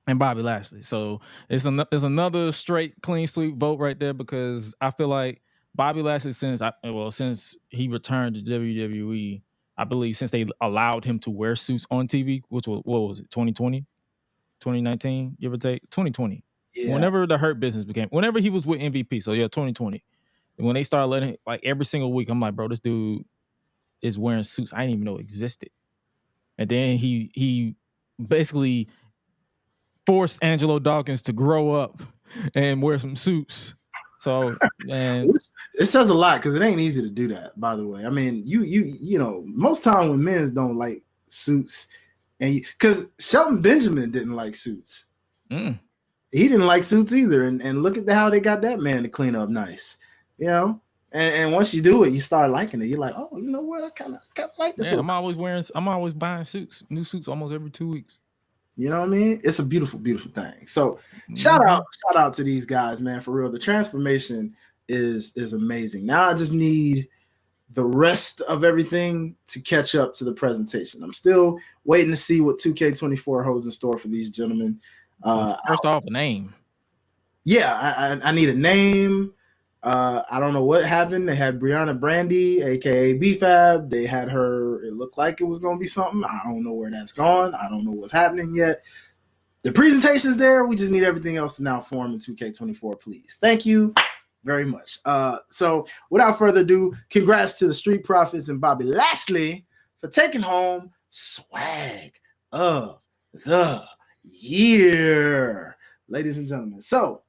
Speaker 3: and Bobby Lashley. So it's another straight clean sweep vote right there because I feel like Bobby Lashley since he returned to WWE. I believe since they allowed him to wear suits on TV, which was, what was it, 2020, 2019, give or take, 2020.
Speaker 2: Yeah.
Speaker 3: Whenever the Hurt Business whenever he was with MVP. So yeah, 2020. And when they started letting, like every single week, I'm like, bro, this dude is wearing suits I didn't even know existed. And then he basically forced Angelo Dawkins to grow up and wear some suits. So, man,
Speaker 2: it says a lot because it ain't easy to do that. By the way, I mean you know most time when men's don't like suits, and because Shelton Benjamin didn't like suits, he didn't like suits either. And look at how they got that man to clean up nice, you know. And once you do it, you start liking it. You're like, oh, you know what? I kind of like this.
Speaker 3: Yeah, I'm always buying suits, new suits, almost every 2 weeks.
Speaker 2: You know what I mean? It's a beautiful, beautiful thing. So shout out to these guys, man, for real. The transformation is amazing. Now I just need the rest of everything to catch up to the presentation. I'm still waiting to see what 2K24 holds in store for these gentlemen.
Speaker 3: First off, a name.
Speaker 2: Yeah, I need a name. I don't know what happened. They had Brianna Brandy, aka BFAB. They had her. It looked like it was going to be something. I don't know where that's gone. I don't know what's happening yet. The presentation's there. We just need everything else to now form in 2K24, please. Thank you very much. So without further ado, congrats to the Street Profits and Bobby Lashley for taking home swag of the year, ladies and gentlemen. So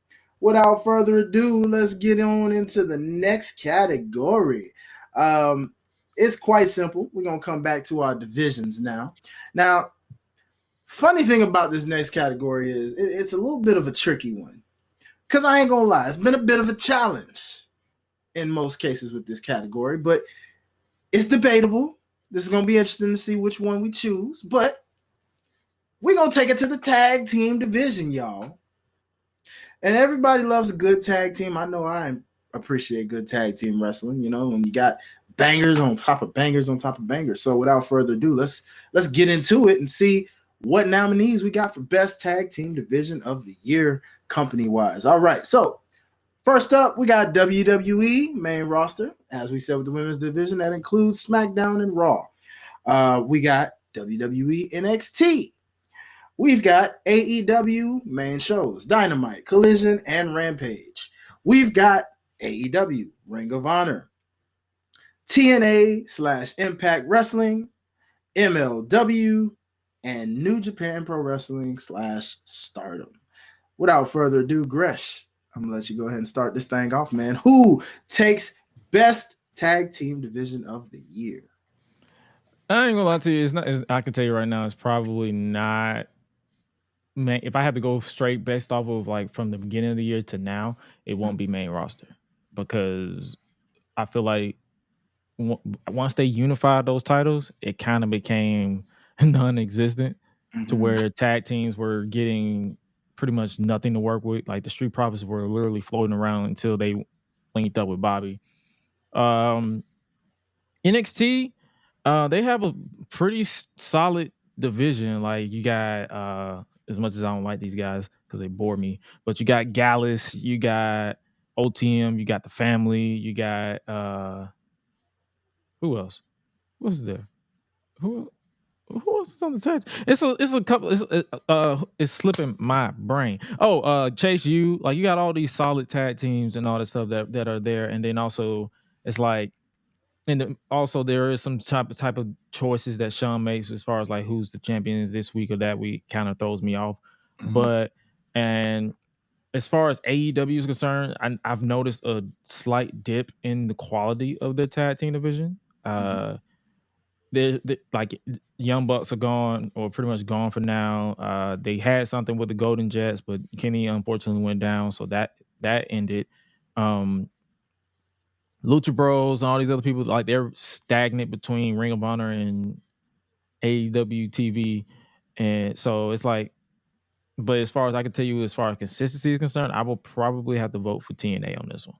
Speaker 2: without further ado, let's get on into the next category. It's quite simple. We're going to come back to our divisions now. Now, funny thing about this next category is it's a little bit of a tricky one. Because I ain't going to lie, it's been a bit of a challenge in most cases with this category, but it's debatable. This is going to be interesting to see which one we choose, but we're going to take it to the tag team division, y'all. And everybody loves a good tag team. I know I appreciate good tag team wrestling, you know, when you got bangers on top of bangers on top of bangers. So without further ado, let's get into it and see what nominees we got for best tag team division of the year company-wise. All right, so first up, we got WWE main roster. As we said with the women's division, that includes SmackDown and Raw. We got WWE NXT. We've got AEW main shows, Dynamite, Collision, and Rampage. We've got AEW, Ring of Honor, TNA/Impact Wrestling, MLW, and New Japan Pro Wrestling/Stardom. Without further ado, Gresh, I'm gonna let you go ahead and start this thing off, man. Who takes best tag team division of the year?
Speaker 3: I ain't gonna lie to you. It's not. I can tell you right now, it's probably not. Man, if I have to go straight based off of like from the beginning of the year to now, it won't be main roster because I feel like once they unified those titles, it kind of became non-existent to where tag teams were getting pretty much nothing to work with. Like the Street Profits were literally floating around until they linked up with Bobby. NXT, they have a pretty solid division. Like you got, as much as I don't like these guys because they bore me, but you got Gallus, you got OTM, you got the Family, you got who else? What's there? Who else is on the tag? It's a couple. It's slipping my brain. Oh, Chase U. Like you got all these solid tag teams and all that stuff that are there, and then also it's like. And also, there is some type of choices that Sean makes as far as like who's the champions this week or that week, kind of throws me off. But and as far as AEW is concerned, I've noticed a slight dip in the quality of the tag team division. They're like Young Bucks are gone or pretty much gone for now. They had something with the Golden Jets, but Kenny unfortunately went down, so that ended. Lucha Bros and all these other people, like they're stagnant between Ring of Honor and AEW TV. And so it's like, but as far as I can tell you, as far as consistency is concerned, I will probably have to vote for TNA on this one.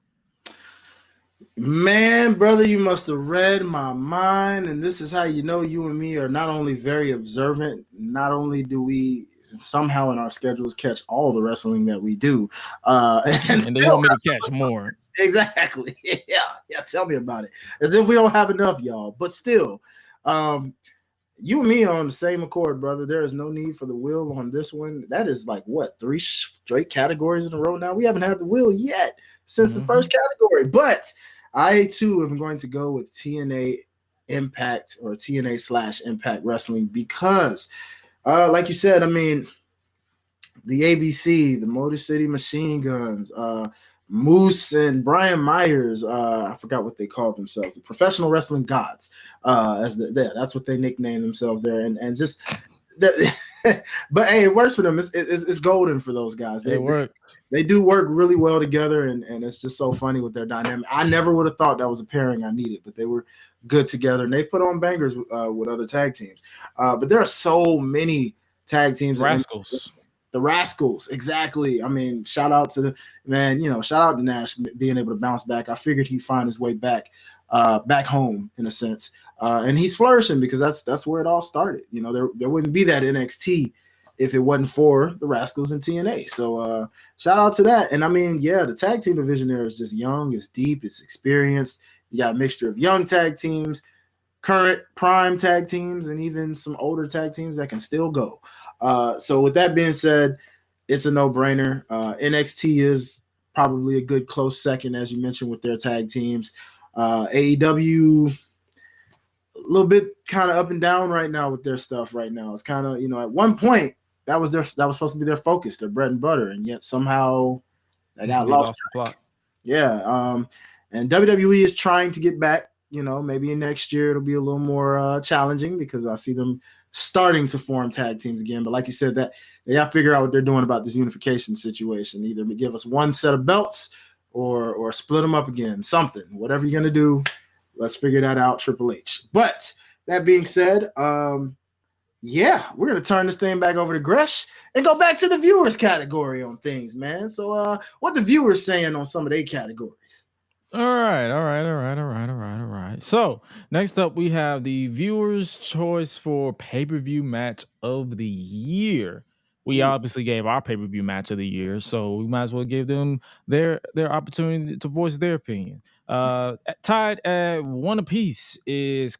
Speaker 2: Man, brother, you must have read my mind. And this is how you know you and me are not only very observant, not only do we somehow in our schedules catch all the wrestling that we do.
Speaker 3: And they want me to catch more.
Speaker 2: Exactly. Yeah. Tell me about it. As if we don't have enough, y'all. But still, you and me are on the same accord, brother. There is no need for the wheel on this one. That is like what, 3 straight categories in a row now? We haven't had the wheel yet since the first category. But I too am going to go with TNA Impact or TNA/Impact Wrestling because, like you said, I mean, the ABC, the Motor City Machine Guns, Moose and Brian Myers, I forgot what they called themselves, the Professional Wrestling Gods, that's what they nicknamed themselves there, and just but hey, it works for them. It's golden for those guys. They do work really well together, and it's just so funny with their dynamic. I never would have thought that was a pairing I needed, but they were good together, and they put on bangers with other tag teams. But there are so many tag teams. The Rascals, exactly. I mean, shout out to shout out to Nash being able to bounce back. I figured he'd find his way back home in a sense. And he's flourishing because that's where it all started. You know, there wouldn't be that NXT if it wasn't for the Rascals and TNA. So shout out to that. And I mean, yeah, the tag team division there is just young, it's deep, it's experienced. You got a mixture of young tag teams, current prime tag teams, and even some older tag teams that can still go. So with that being said, it's a no-brainer. NXT is probably a good close second, as you mentioned, with their tag teams. AEW, a little bit kind of up and down right now with their stuff right now. It's kind of, at one point that was supposed to be their focus, their bread and butter, and yet somehow they got lost the plot. Yeah. And WWE is trying to get back. Maybe next year it'll be a little more challenging because I see them starting to form tag teams again. But like you said, that they got to figure out what they're doing about this unification situation. Either give us one set of belts or split them up again. Something, whatever you're going to do, let's figure that out, Triple H. But that being said, yeah, we're going to turn this thing back over to Gresh and go back to the viewers category on things, man. So what the viewers saying on some of their categories?
Speaker 3: All right. So next up, we have the viewers' choice for pay-per-view match of the year. We obviously gave our pay-per-view match of the year, so we might as well give them their opportunity to voice their opinion. Tied at 1 apiece is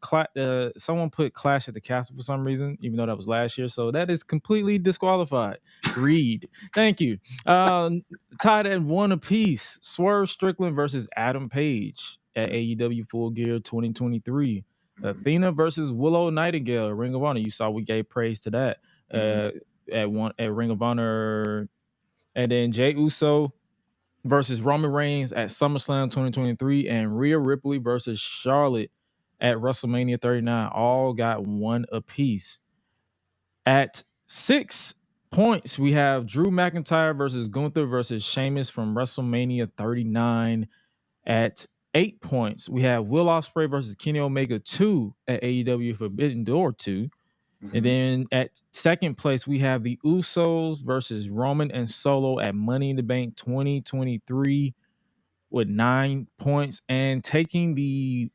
Speaker 3: someone put Clash at the Castle for some reason, even though that was last year, so that is completely disqualified. Reed, thank you. Tied at 1 apiece, Swerve Strickland versus Adam Page at AEW Full Gear 2023. Athena versus Willow Nightingale, Ring of Honor. You saw we gave praise to that. At Ring of Honor, and then Jey Uso versus Roman Reigns at SummerSlam 2023, and Rhea Ripley versus Charlotte at WrestleMania 39. All got 1 apiece. At 6 points, we have Drew McIntyre versus Gunther versus Sheamus from WrestleMania 39. At 8 points, we have Will Ospreay versus Kenny Omega 2 at AEW Forbidden Door 2. And then at second place, we have the Usos versus Roman and Solo at Money in the Bank 2023 with 9 points. And taking the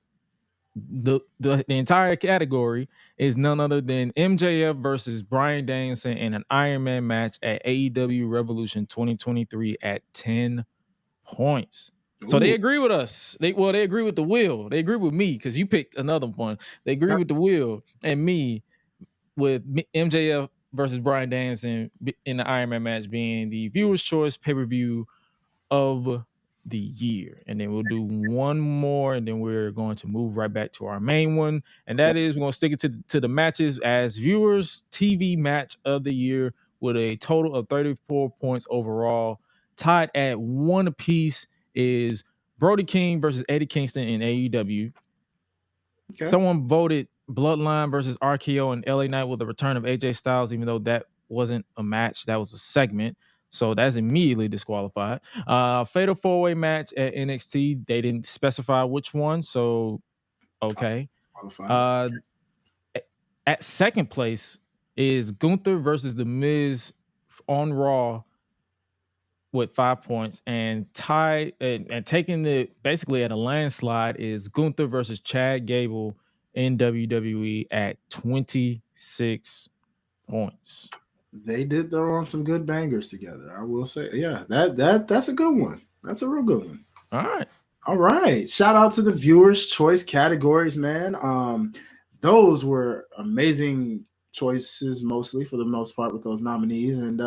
Speaker 3: entire category is none other than MJF versus Bryan Danielson in an Iron Man match at AEW Revolution 2023 at 10 points. So they agree with us. They agree with the Will. They agree with me because you picked another one. They agree with the Will and me, with MJF versus Bryan Danielson in the Iron Man match being the viewer's choice pay-per-view of the year. And then we'll do one more, and then we're going to move right back to our main one. And that is, we're going to stick it to the matches as viewers TV match of the year with a total of 34 points overall. Tied at 1 apiece is Brody King versus Eddie Kingston in AEW. Okay. Someone voted Bloodline versus RKO and LA Knight with the return of AJ Styles, even though that wasn't a match, that was a segment. So that's immediately disqualified. Fatal 4-way match at NXT. They didn't specify which one, so okay. At second place is Gunther versus The Miz on Raw with 5 points, and tied and taking it basically at a landslide is Gunther versus Chad Gable in WWE at 26 points.
Speaker 2: They did throw on some good bangers together, I will say. Yeah, that's a good one. That's a real good one. All right. Shout out to the viewers' choice categories, man. Those were amazing choices, mostly for the most part, with those nominees. And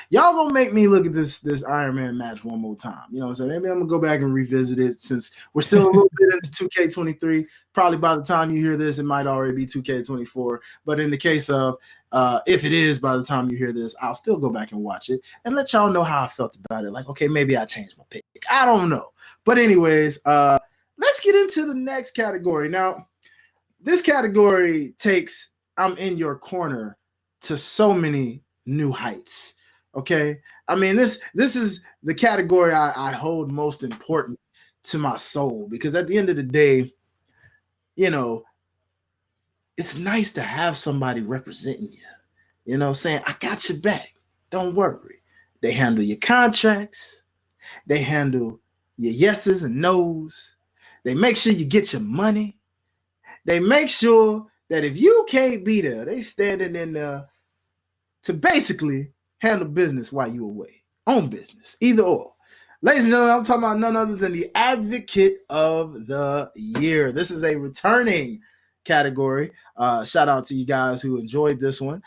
Speaker 2: y'all gonna make me look at this Iron Man match one more time. You know what I'm saying? Maybe I'm gonna go back and revisit it since we're still a little bit into 2K23. Probably by the time you hear this, it might already be 2K24. But in the case of if it is by the time you hear this, I'll still go back and watch it and let y'all know how I felt about it. Like, okay, maybe I changed my pick. I don't know. But anyways, let's get into the next category. Now, this category takes I'm in your corner to so many new heights. Okay. I mean, this is the category I hold most important to my soul, because at the end of the day, you know, it's nice to have somebody representing you, you know, saying, I got your back. Don't worry. They handle your contracts. They handle your yeses and nos. They make sure you get your money. They make sure that if you can't be there, they standing in there to basically handle business while you away. On business, either or. Ladies and gentlemen, I'm talking about none other than the Advocate of the Year. This is a returning category. Shout out to you guys who enjoyed this one.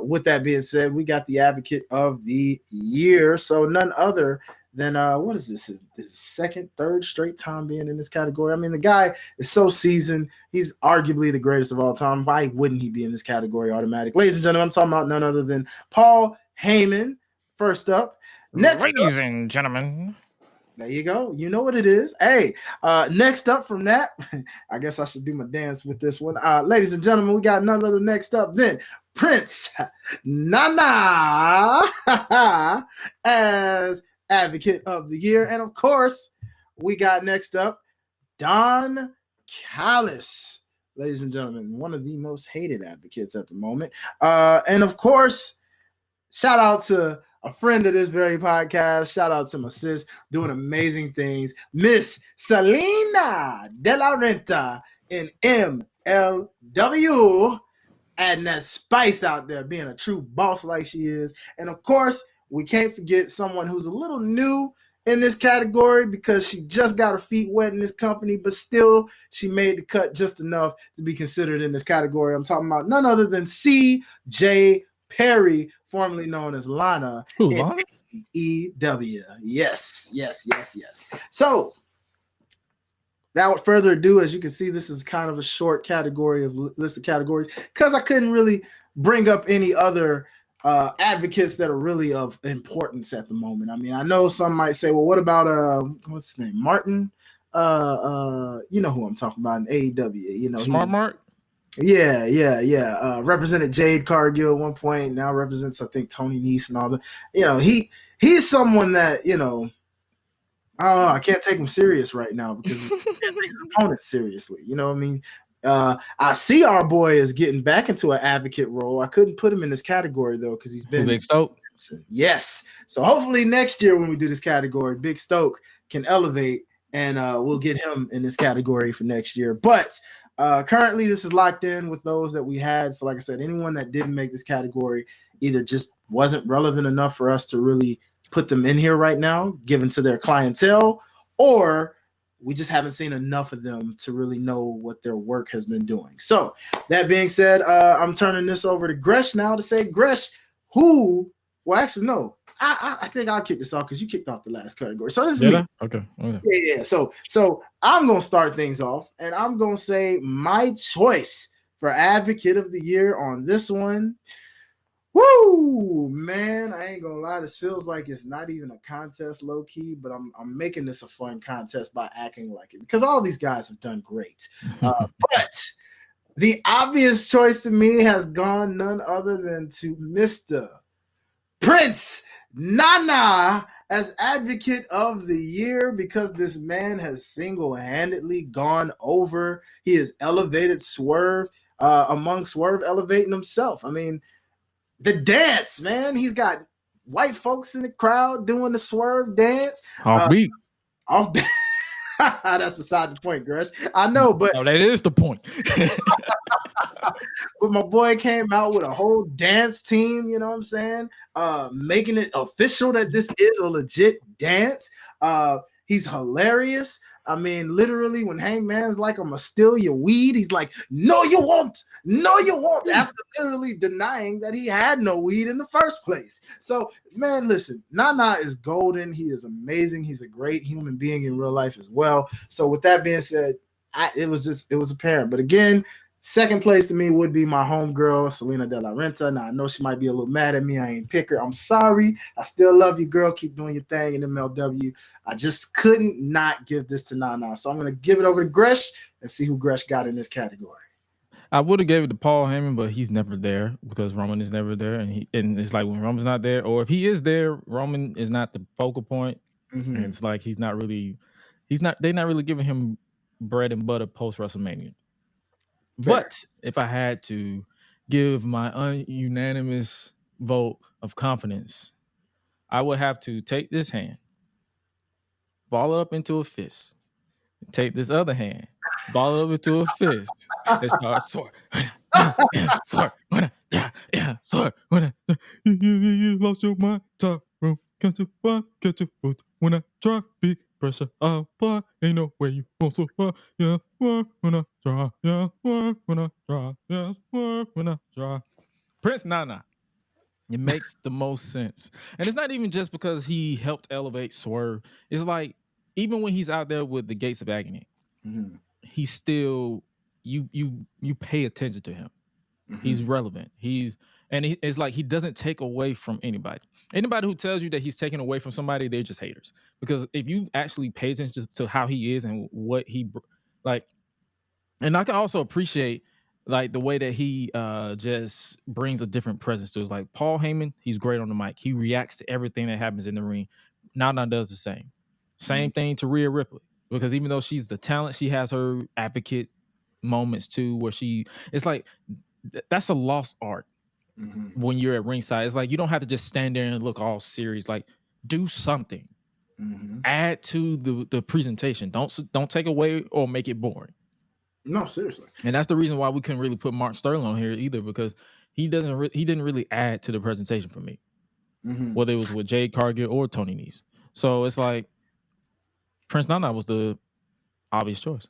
Speaker 2: With that being said, we got the Advocate of the Year. So none other than what is this? His second, third straight time being in this category. I mean, the guy is so seasoned. He's arguably the greatest of all time. Why wouldn't he be in this category automatic? Ladies and gentlemen, I'm talking about none other than Paul Heyman. First up.
Speaker 3: Ladies and gentlemen.
Speaker 2: There you go. You know what it is. Hey, next up from that, I guess I should do my dance with this one. Ladies and gentlemen, we got none other next up then Prince Nana as Advocate of the Year. And of course, we got next up Don Callis. Ladies and gentlemen, one of the most hated advocates at the moment. And of course, shout out to a friend of this very podcast. Shout out to my sis doing amazing things. Miss Selena De La Renta in MLW adding that spice out there, being a true boss like she is. And of course, we can't forget someone who's a little new in this category because she just got her feet wet in this company, but still she made the cut just enough to be considered in this category. I'm talking about none other than C.J. Perry, formerly known as Lana.
Speaker 3: Who, Lana?
Speaker 2: EW. Yes. So, without further ado, as you can see, this is kind of a short category of list of categories because I couldn't really bring up any other advocates that are really of importance at the moment. I mean, I know some might say, well, what about what's his name? Martin? You know who I'm talking about in AEW. You know,
Speaker 3: Smart Mark?
Speaker 2: Yeah. Represented Jade Cargill at one point, now represents, I think, Tony Nese and all that. You know, he's someone that, you know, I can't take him serious right now because he can't take his opponent seriously. You know what I mean? I see our boy is getting back into an advocate role. I couldn't put him in this category though because he's been
Speaker 3: Big Stoke.
Speaker 2: Yes. So hopefully next year when we do this category, Big Stoke can elevate and we'll get him in this category for next year. But currently this is locked in with those that we had. So like I said, anyone that didn't make this category either just wasn't relevant enough for us to really put them in here right now, given to their clientele, or we just haven't seen enough of them to really know what their work has been doing. So that being said, I'm turning this over to Gresh now to say, Gresh, who, well, actually, no, I think I'll kick this off because you kicked off the last category. So this is me.
Speaker 3: Okay.
Speaker 2: Yeah. So I'm going to start things off and I'm going to say my choice for Advocate of the Year on this one. Woo, man, I ain't gonna lie. This feels like it's not even a contest, low key, but I'm making this a fun contest by acting like it because all these guys have done great. But the obvious choice to me has gone none other than to Mr. Prince Nana as Advocate of the Year because this man has single-handedly gone over. He has elevated Swerve among Swerve elevating himself. I mean, the dance, man. He's got white folks in the crowd doing the Swerve dance.
Speaker 3: Offbeat.
Speaker 2: That's beside the point, Gresh. I know, but
Speaker 3: that is the point.
Speaker 2: But my boy came out with a whole dance team, you know what I'm saying? Making it official that this is a legit dance. He's hilarious. I mean, literally, when Hangman's like, I'm gonna steal your weed, he's like, no, you won't. No, you won't. After literally denying that he had no weed in the first place. So, man, listen, Nana is golden. He is amazing. He's a great human being in real life as well. So, with that being said, it was apparent. But again, second place to me would be my homegirl, Selena De La Renta. Now, I know she might be a little mad at me. I ain't pick her. I'm sorry. I still love you, girl. Keep doing your thing in MLW. I just couldn't not give this to Nana. So I'm going to give it over to Gresh and see who Gresh got in this category.
Speaker 3: I would have gave it to Paul Heyman, but he's never there because Roman is never there. And it's like when Roman's not there, or if he is there, Roman is not the focal point. Mm-hmm. And it's like they're not really giving him bread and butter post WrestleMania. But if I had to give my ununanimous vote of confidence, I would have to take this hand, ball it up into a fist, take this other hand, ball it up into a fist, and start sword. Sword. Sword. You lost your mind. Room. Catch your foot. When I try, be pressure. I'll apply. Ain't no way you won't survive. Yeah, work when I try. Yeah, work when I try. Yeah, work when I try. Prince Nana. It makes the most sense. And it's not even just because he helped elevate Swerve. It's like, even when he's out there with the Gates of Agony, he's still, you pay attention to him. He's relevant. It's like he doesn't take away from anybody. Anybody who tells you that he's taking away from somebody, they're just haters. Because if you actually pay attention to how he is and what he like, and I can also appreciate like the way that he just brings a different presence to it. It's like Paul Heyman, he's great on the mic. He reacts to everything that happens in the ring. Nana does the same. Same thing to Rhea Ripley. Because even though she's the talent, she has her advocate moments too, where it's like, that's a lost art when you're at ringside. It's like you don't have to just stand there and look all serious. Like, do something. Add to the presentation. Don't take away or make it boring.
Speaker 2: No, seriously.
Speaker 3: And that's the reason why we couldn't really put Mark Sterling on here either, because he didn't really add to the presentation for me, whether it was with Jade Cargill or Tony Nese. So it's like Prince Nana was the obvious choice.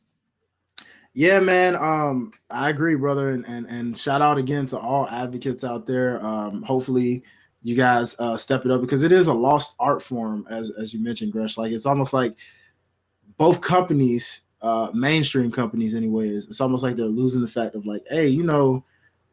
Speaker 2: Yeah, man. I agree, brother, and shout out again to all advocates out there. Hopefully, you guys step it up, because it is a lost art form, as you mentioned, Gresh. Like, it's almost like both companies, mainstream companies, anyways. It's almost like they're losing the fact of like, hey,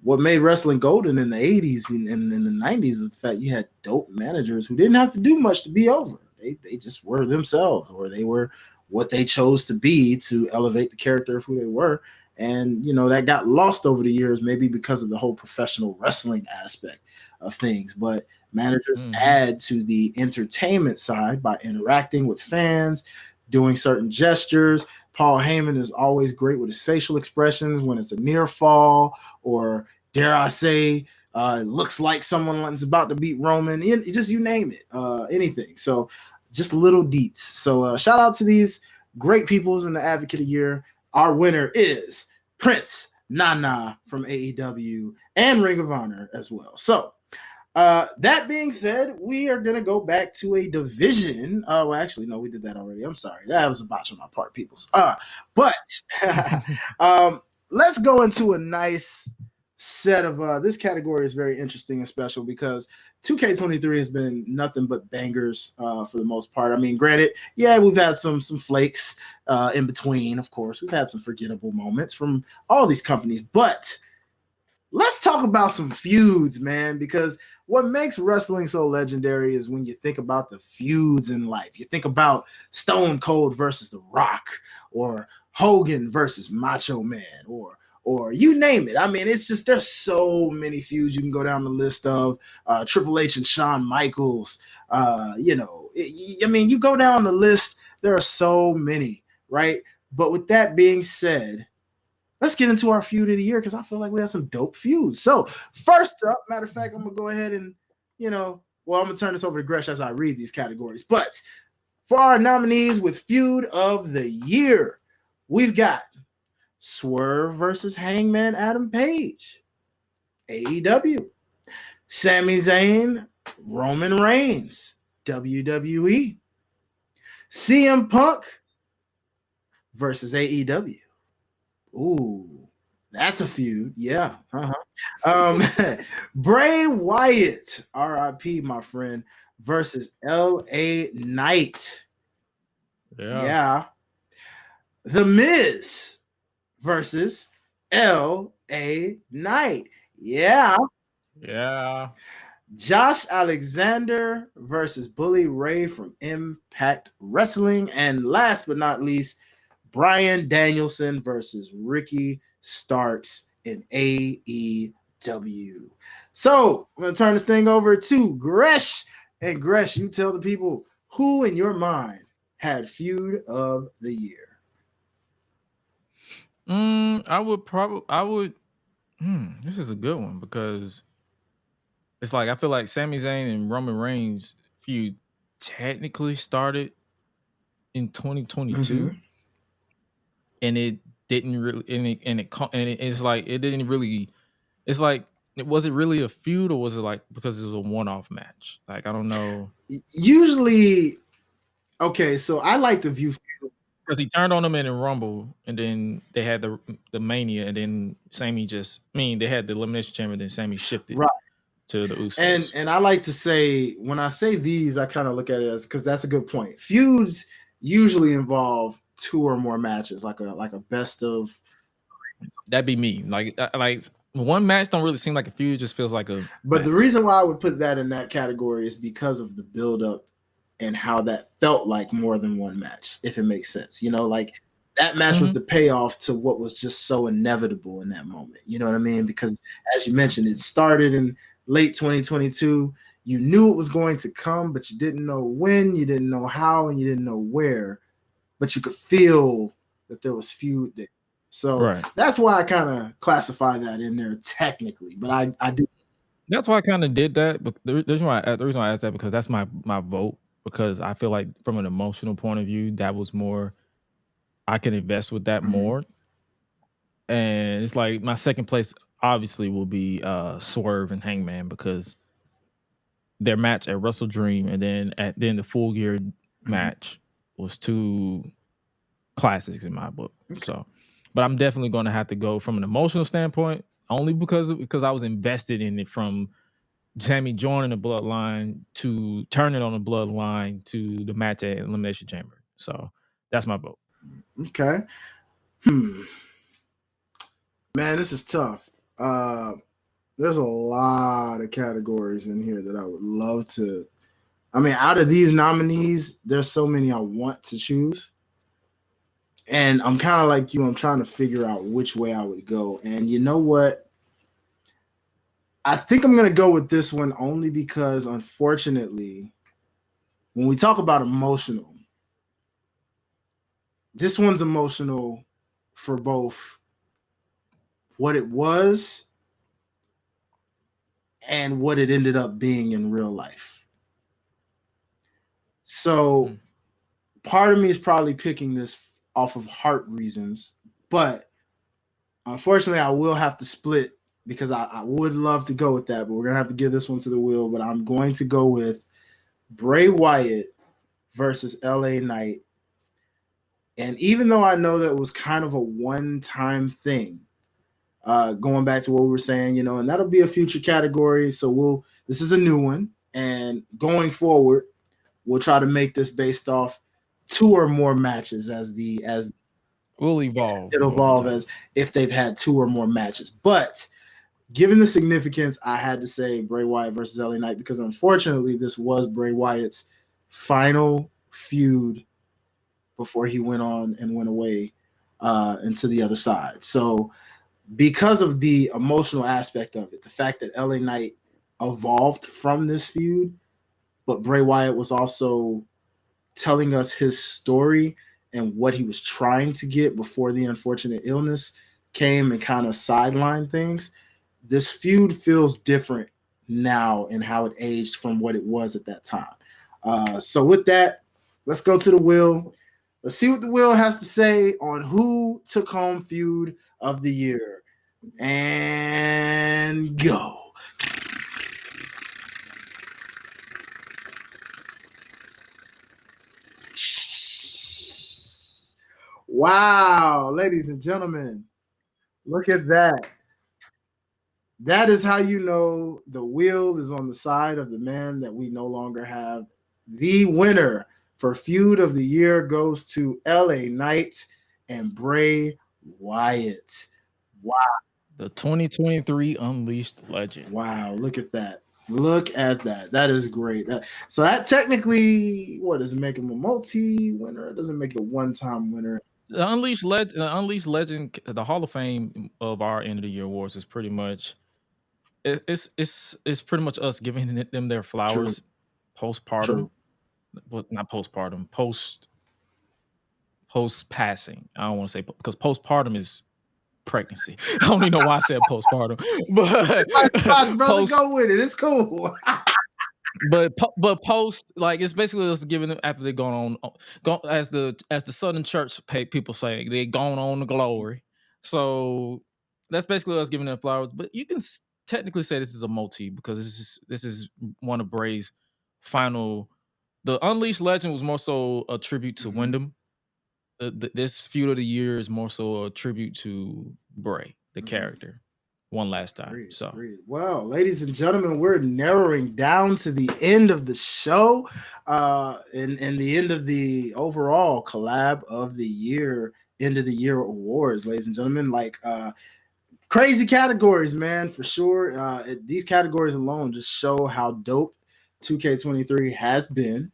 Speaker 2: what made wrestling golden in the 80s and in the 90s was the fact you had dope managers who didn't have to do much to be over. They just were themselves, or they were what they chose to be to elevate the character of who they were. And, that got lost over the years, maybe because of the whole professional wrestling aspect of things. But managers add to the entertainment side by interacting with fans, doing certain gestures. Paul Heyman is always great with his facial expressions when it's a near fall, or dare I say, it looks like someone's about to beat Roman. Just you name it, anything. So just little deets. So shout out to these great peoples in the Advocate of the Year. Our winner is Prince Nana from AEW and Ring of Honor as well. So that being said, we are going to go back to a division. Well, actually, no, we did that already. I'm sorry. That was a botch on my part, peoples. But let's go into a nice set of this category is very interesting and special, because 2K23 has been nothing but bangers for the most part. I mean, granted, yeah, we've had some flakes in between, of course. We've had some forgettable moments from all these companies, but let's talk about some feuds, man, because what makes wrestling so legendary is when you think about the feuds in life. You think about Stone Cold versus The Rock, or Hogan versus Macho Man, or you name it. I mean, it's just, there's so many feuds you can go down the list of. Triple H and Shawn Michaels. I mean, you go down the list, there are so many, right? But with that being said, let's get into our feud of the year, because I feel like we have some dope feuds. So first up, matter of fact, I'm going to go ahead and, I'm going to turn this over to Gresh as I read these categories. But for our nominees with feud of the year, we've got Swerve versus Hangman Adam Page, AEW. Sami Zayn, Roman Reigns, WWE. CM Punk versus AEW. Ooh, that's a feud. Yeah. Bray Wyatt, RIP, my friend, versus LA Knight. Yeah. The Miz versus LA Knight. Yeah. Josh Alexander versus Bully Ray from Impact Wrestling. And last but not least, Bryan Danielson versus Ricky Starks in AEW. So I'm going to turn this thing over to Gresh. And Gresh, you tell the people who in your mind had feud of the year.
Speaker 3: This is a good one, because it's like, I feel like Sami Zayn and Roman Reigns feud technically started in 2022, and it didn't really, it's like, it didn't really, it's like, was it really a feud, or was it like because it was a one-off match? Like, I don't know.
Speaker 2: Usually, okay, so I like to view,
Speaker 3: because he turned on him in the Rumble, and then they had the Mania, and then Sammy they had the Elimination Chamber, and then Sammy shifted to the Usos.
Speaker 2: And I like to say, when I say these, I kind of look at it as, because that's a good point. Feuds usually involve 2 or more matches, like a best of.
Speaker 3: That'd be me. Like one match don't really seem like a feud; it just feels like a.
Speaker 2: But the reason why I would put that in that category is because of the buildup and how that felt like more than one match, if it makes sense. Like that match was the payoff to what was just so inevitable in that moment. You know what I mean? Because as you mentioned, it started in late 2022. You knew it was going to come, but you didn't know when, you didn't know how, and you didn't know where. But you could feel that there was feud there. So that's why I kind of classify that in there technically. But I do.
Speaker 3: That's why I kind of did that. But the reason why I asked that, because that's my vote. Because I feel like from an emotional point of view, that was more, I can invest with that more. And it's like my second place obviously will be Swerve and Hangman, because their match at Wrestle Dream and then the Full Gear match was two classics in my book.
Speaker 2: Okay.
Speaker 3: So, but I'm definitely going to have to go from an emotional standpoint, only because I was invested in it, from Sammy joining the Bloodline to turning on the Bloodline to the match at Elimination Chamber. So that's my vote.
Speaker 2: Okay. Man, this is tough. There's a lot of categories in here that I would love to. I mean, out of these nominees, there's so many I want to choose. And I'm kind of like you. I'm trying to figure out which way I would go. And you know what? I think I'm going to go with this one only because, unfortunately, when we talk about emotional, this one's emotional for both what it was and what it ended up being in real life. So part of me is probably picking this off of heart reasons, but unfortunately I will have to split, because I would love to go with that, but we're going to have to give this one to the wheel. But I'm going to go with Bray Wyatt versus LA Knight. And even though I know that it was kind of a one-time thing, going back to what we were saying, and that'll be a future category. So this is a new one. And going forward, we'll try to make this based off 2 or more matches as
Speaker 3: we'll evolve.
Speaker 2: It'll evolve as if they've had 2 or more matches. But given the significance, I had to say Bray Wyatt versus LA Knight, because unfortunately this was Bray Wyatt's final feud before he went on and went away into the other side. So because of the emotional aspect of it, the fact that LA Knight evolved from this feud, but Bray Wyatt was also telling us his story and what he was trying to get before the unfortunate illness came and kind of sidelined things, this feud feels different now in how it aged from what it was at that time. So with that, let's go to the wheel. Let's see what the wheel has to say on who took home feud of the year. And go. Wow, ladies and gentlemen, look at that. That is how you know the wheel is on the side of the man that we no longer have. The winner for feud of the year goes to LA Knight and Bray Wyatt. Wow.
Speaker 3: The 2023 Unleashed Legend.
Speaker 2: Wow, look at that. Look at that. That is great. So that technically, what does it make him a multi-winner? It doesn't make it a one-time winner.
Speaker 3: The Unleashed Legend, the Hall of Fame of our end of the year awards is pretty much it's pretty much us giving them their flowers postpartum.
Speaker 2: True.
Speaker 3: Well, not postpartum, post passing. I don't want to say, because postpartum is pregnancy. I don't even know why I said postpartum, but
Speaker 2: brother, go with it. It's cool.
Speaker 3: but post, like, it's basically us giving them after they're gone as the Southern Church people say, they gone on to glory. So that's basically us giving them flowers. But you can technically say this is a multi, because this is one of Bray's final. The Unleashed Legend was more so a tribute to Wyndham. This feud of the year is more so a tribute to Bray, the character, one last time.
Speaker 2: Agreed,
Speaker 3: so,
Speaker 2: agreed. Well, ladies and gentlemen, we're narrowing down to the end of the show, and the end of the overall collab of the year, end of the year awards, ladies and gentlemen. Like, crazy categories, man, for sure. These categories alone just show how dope 2K23 has been.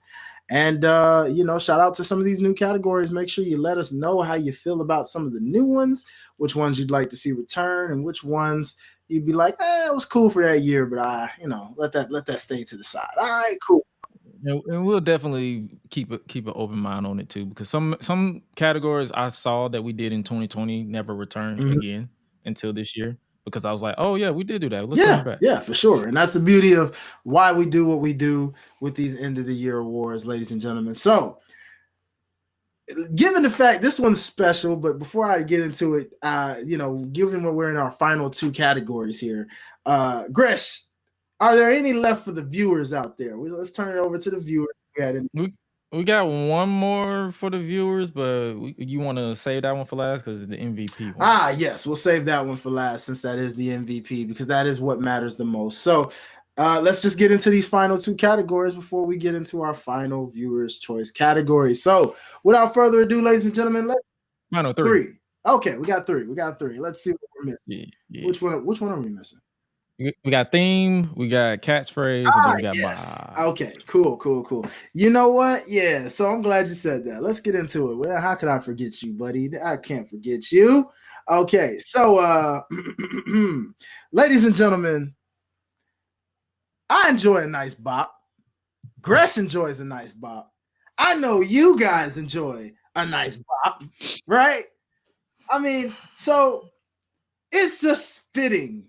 Speaker 2: And, shout out to some of these new categories. Make sure you let us know how you feel about some of the new ones, which ones you'd like to see return, and which ones you'd be like, it was cool for that year, but let that stay to the side. All right, cool.
Speaker 3: And we'll definitely keep an open mind on it too, because some categories I saw that we did in 2020 never returned again until this year, because I was like, oh yeah, we did do that. Let's bring it back.
Speaker 2: Yeah, for sure. And that's the beauty of why we do what we do with these end of the year awards, ladies and gentlemen. So given the fact this one's special, but before I get into it, given what we're in our final two categories here, Gresh, are there any left for the viewers out there? Let's turn it over to the viewers.
Speaker 3: We got one more for the viewers, but you want to save that one for last because it's the MVP one.
Speaker 2: Yes, we'll save that one for last since that is the MVP, because that is what matters the most. So let's just get into these final two categories before we get into our final viewers' choice category. So without further ado, ladies and gentlemen,
Speaker 3: final three.
Speaker 2: Okay, we got three. Let's see what we're missing. Yeah. Which one are we missing?
Speaker 3: We got theme, we got catchphrase, and then we got
Speaker 2: Bob. Okay, cool. You know what? Yeah, so I'm glad you said that. Let's get into it. Well, how could I forget you, buddy? I can't forget you. Okay, so ladies and gentlemen, I enjoy a nice bop. Gresh enjoys a nice bop. I know you guys enjoy a nice bop, right? I mean, so it's just fitting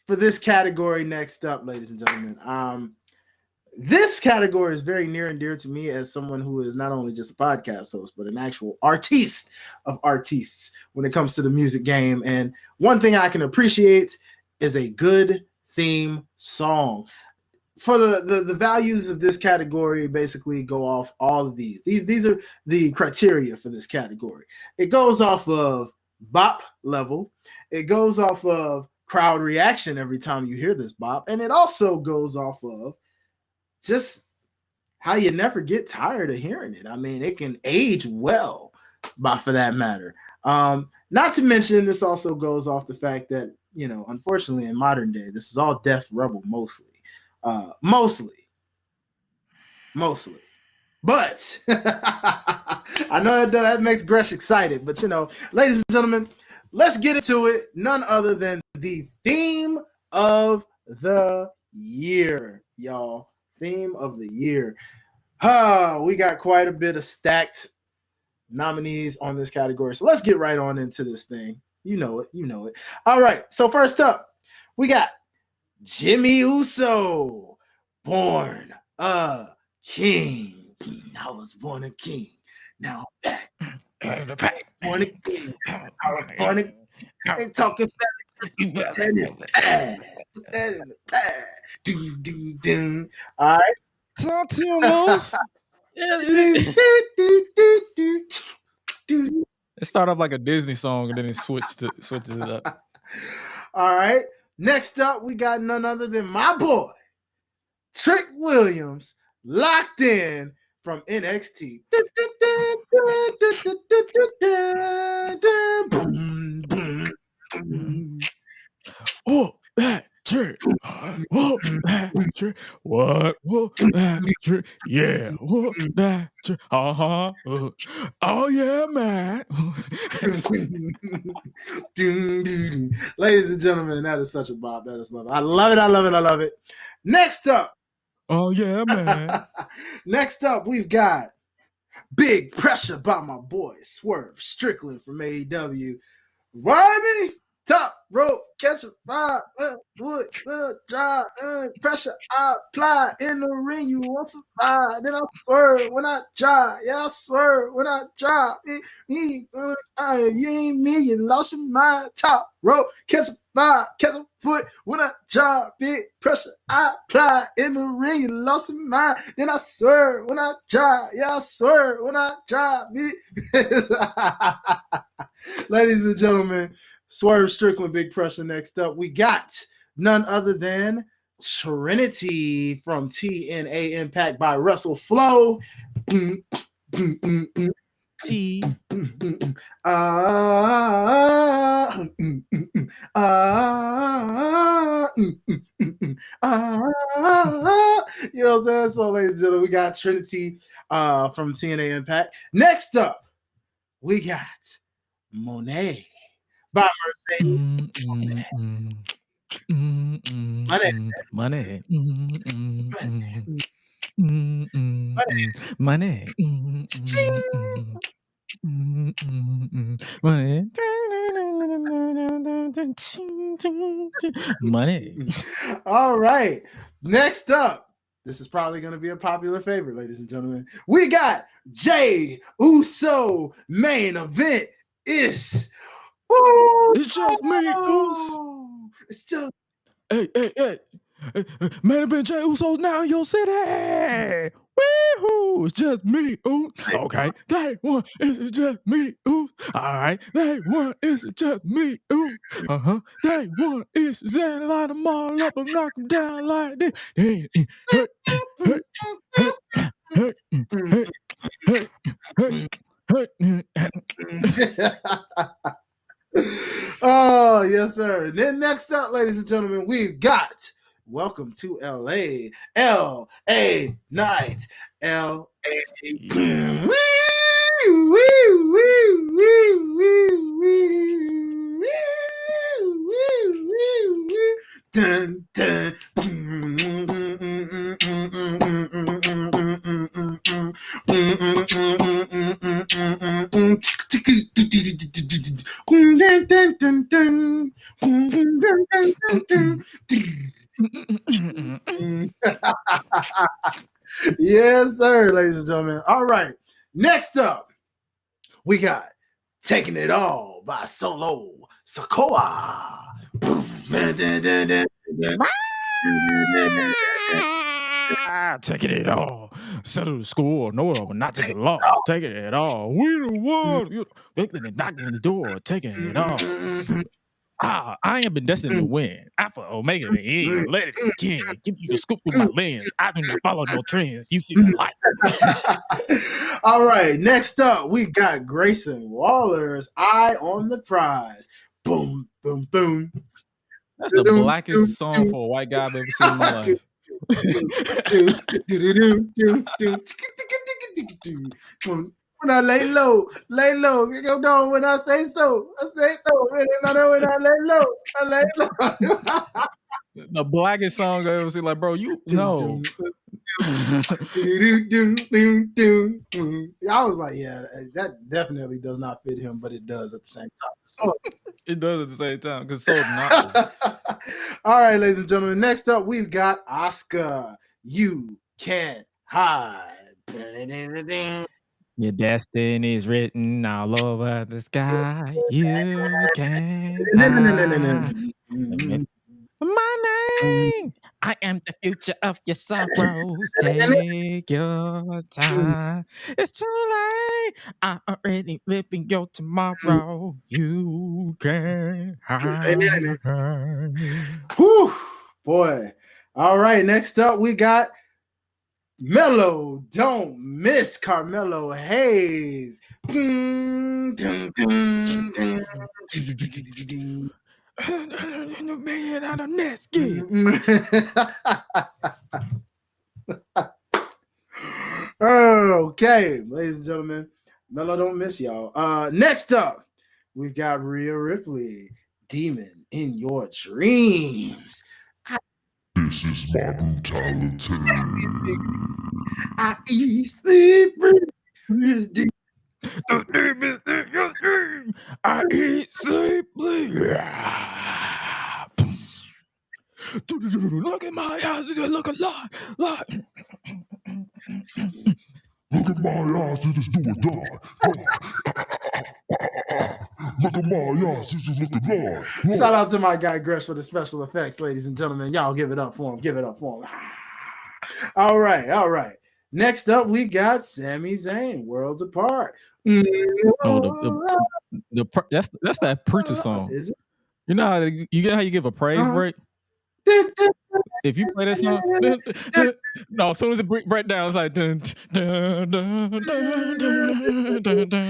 Speaker 2: for this category next up, ladies and gentlemen. This category is very near and dear to me as someone who is not only just a podcast host, but an actual artiste of artistes when it comes to the music game. And one thing I can appreciate is a good theme song. For the values of this category basically go off all of these. These are the criteria for this category. It goes off of bop level. It goes off of crowd reaction every time you hear this bop. And it also goes off of just how you never get tired of hearing it. I mean, it can age well, for that matter. Not to mention, this also goes off the fact that, unfortunately in modern day, this is all Def Rebel mostly. But I know that makes Gresh excited, but ladies and gentlemen, let's get into it. None other than the theme of the year, y'all. Theme of the year. We got quite a bit of stacked nominees on this category, so let's get right on into this thing. You know it. All right, so first up, we got Jimmy Uso, Born a King. I was born a king. Now I'm back. Born a king. I was born a king. Ain't talking back. Put that in the pad. Do. All right.
Speaker 3: Talk to him, Moose. It started off like a Disney song and then it switches it up.
Speaker 2: All right. Next up, we got none other than my boy, Trick Williams, Locked In from NXT.
Speaker 3: Oh, that trick. Whoa, that trick. What? Whoa, that trick. Yeah. Whoa, that trick. Oh, yeah, man.
Speaker 2: Ladies and gentlemen, that is such a bop. That is love. I love it. Next up.
Speaker 3: Oh, yeah, man.
Speaker 2: Next up, we've got Big Pressure by my boy, Swerve Strickland from AEW. Ride me, top rope, catch a fire, wood, drive, pressure I apply in the ring. You want some fire, then I swerve when I drive. Yeah, I swerve when I drive. You ain't me, you lost your mind. Top rope, catch a fire, catch a foot when I drive. Big pressure I apply in the ring. You lost your mind, then I swerve when I drive. Yeah, I swerve when I drive. Ladies and gentlemen, Swerve Strickland, Big Pressure. Next up, we got none other than Trinity from TNA Impact by Russell Flow.
Speaker 3: T.
Speaker 2: You know what I'm saying? So, ladies and gentlemen, we got Trinity from TNA Impact. Next up, we got Monet by Mercedes.
Speaker 3: Money. Money.
Speaker 2: All right. Next up, This is probably going to be a popular favorite, ladies and gentlemen. We got Jay Uso main event ish.
Speaker 3: It's just me, Uso.
Speaker 2: It's just
Speaker 3: hey. Man event Jay Uso now in your city. Woohoo! It's just me, ooh. Okay, day one is just me, ooh. All right, day one is just me, ooh. Day one is Zen, light them all up and knock them down like this. Hey.
Speaker 2: Oh, yes, sir. And then next up, ladies and gentlemen, we've got Welcome to LA. LA Night. LA. Dun, dun. Yes, sir, ladies and gentlemen. All right. Next up, we got Taking It All by Solo Sokoa.
Speaker 3: Taking it all. Settle the score. No, we're not taking a loss. Taking it all. We the one. You knocking the door. Taking it all. I have been destined to win. Alpha, Omega, the end. Let it begin. Give you the scoop with my lens. I do not follow no trends. You see the light.
Speaker 2: All right. Next up, we got Grayson Waller's Eye on the Prize. Boom, boom, boom.
Speaker 3: That's the blackest song for a white guy I've ever seen in my life.
Speaker 2: When I lay low, you know when I say so, I say so. When I lay low, I lay low.
Speaker 3: The blackest song I ever seen. Like, bro, you know.
Speaker 2: I was like, yeah, that definitely does not fit him, but it does at the same time. So
Speaker 3: it does at the same time because so not.
Speaker 2: All right, ladies and gentlemen. Next up, we've got Oscar. You Can't Hide.
Speaker 3: Your destiny is written all over the sky. You can't hide. My name, I am the future of your sorrows. Take your time. It's too late. I'm already living your tomorrow. You can't hide.
Speaker 2: Whew, boy. All right, next up we got Mellow Don't Miss Carmelo Hayes.
Speaker 3: Man out of nest kid.
Speaker 2: Okay, ladies and gentlemen, Mellow Don't Miss y'all. Next up, we've got Rhea Ripley, Demon in Your Dreams.
Speaker 4: This is my brutality.
Speaker 2: I eat, sleep, breathe.
Speaker 3: I eat, sleep, bleed. Look at my eyes, look a lot.
Speaker 4: Look at my eyes, you just do or die. Look at my eyes, you just look at Lord.
Speaker 2: Shout out to my guy Gresh for the special effects, ladies and gentlemen. Y'all give it up for him. Give it up for him. All right. Next up, we got Sami Zayn, Worlds Apart.
Speaker 3: Oh, that's that preacher song.
Speaker 2: Is it?
Speaker 3: You know how you give a praise break? If you play that song, no, as soon as it break down, it's like dun, dun, dun, dun, dun, dun, dun,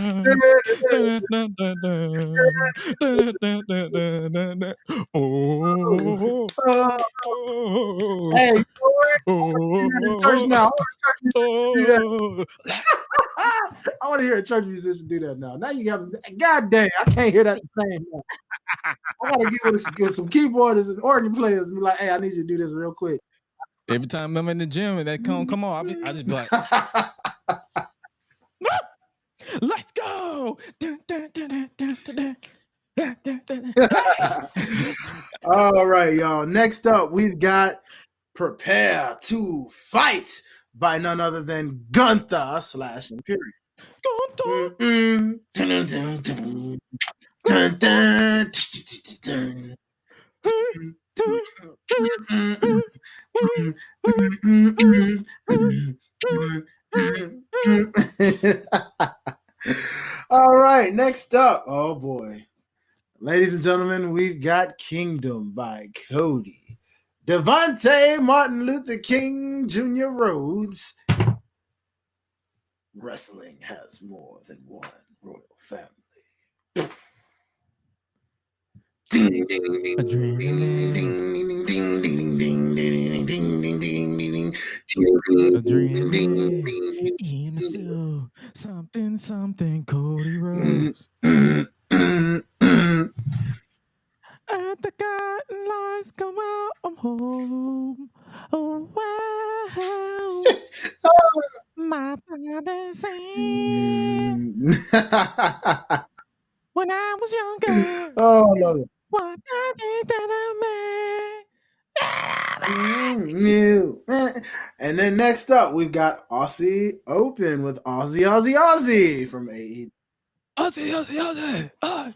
Speaker 3: dun, dun. Oh,
Speaker 2: hey, you
Speaker 3: know
Speaker 2: church now. I want to hear a church musician do that now. Now you got, God dang, I can't hear that the same. I gotta get with some keyboardists and organ players and be like, hey, I need you to do this real quick.
Speaker 3: Every time I'm in the gym and that come on, I just be like, let's go.
Speaker 2: All right, y'all. Next up, we've got Prepare to Fight by none other than Gunther / Imperium. Dun, dun, dun, dun. Dun, dun, dun, All right, next up. Oh boy. Ladies and gentlemen, we've got Kingdom by Cody. Devontae Martin Luther King Jr. Rhodes. Wrestling has more than one royal family. Ding, ding, ding,
Speaker 3: Adrenaline.
Speaker 2: ding, ding, ding, ding, ding, ding, ding, ding,
Speaker 3: Adrenaline in my soul. Something, something, Cody Rhodes. At the garden lights come out, I'm home. Oh, wow. My father said when I was younger,
Speaker 2: Oh, I love it.
Speaker 3: what I did that
Speaker 2: And then next up, we've got Aussie Open with Aussie from AE.
Speaker 3: Aussie, Aussie, Aussie, Aussie.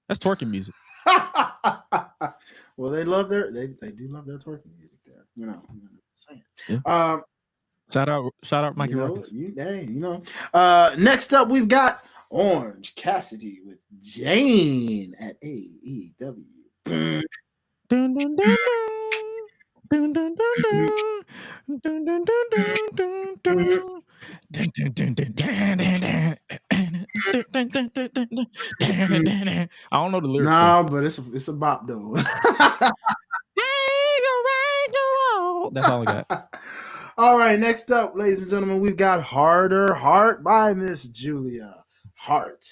Speaker 3: That's twerking music.
Speaker 2: Well, they do love their twerking music there. You know, I'm saying.
Speaker 3: Yeah. Shout out Mikey Ruckus.
Speaker 2: Next up, we've got Orange Cassidy with Jane at AEW.
Speaker 3: Dun, dun, dun, dun. Dun, dun, dun, dun. Dun, dun, dun, dun, dun, dun. Dun, dun, dun, dun, dun, dun, dun. Dun, dun, dun, dun, dun, dun, dun, dun. I don't know the lyrics.
Speaker 2: Nah, but it's a bop though.
Speaker 3: That's all I got.
Speaker 2: All right, next up, ladies and gentlemen, we've got Harder Heart by Miss Julia Hart.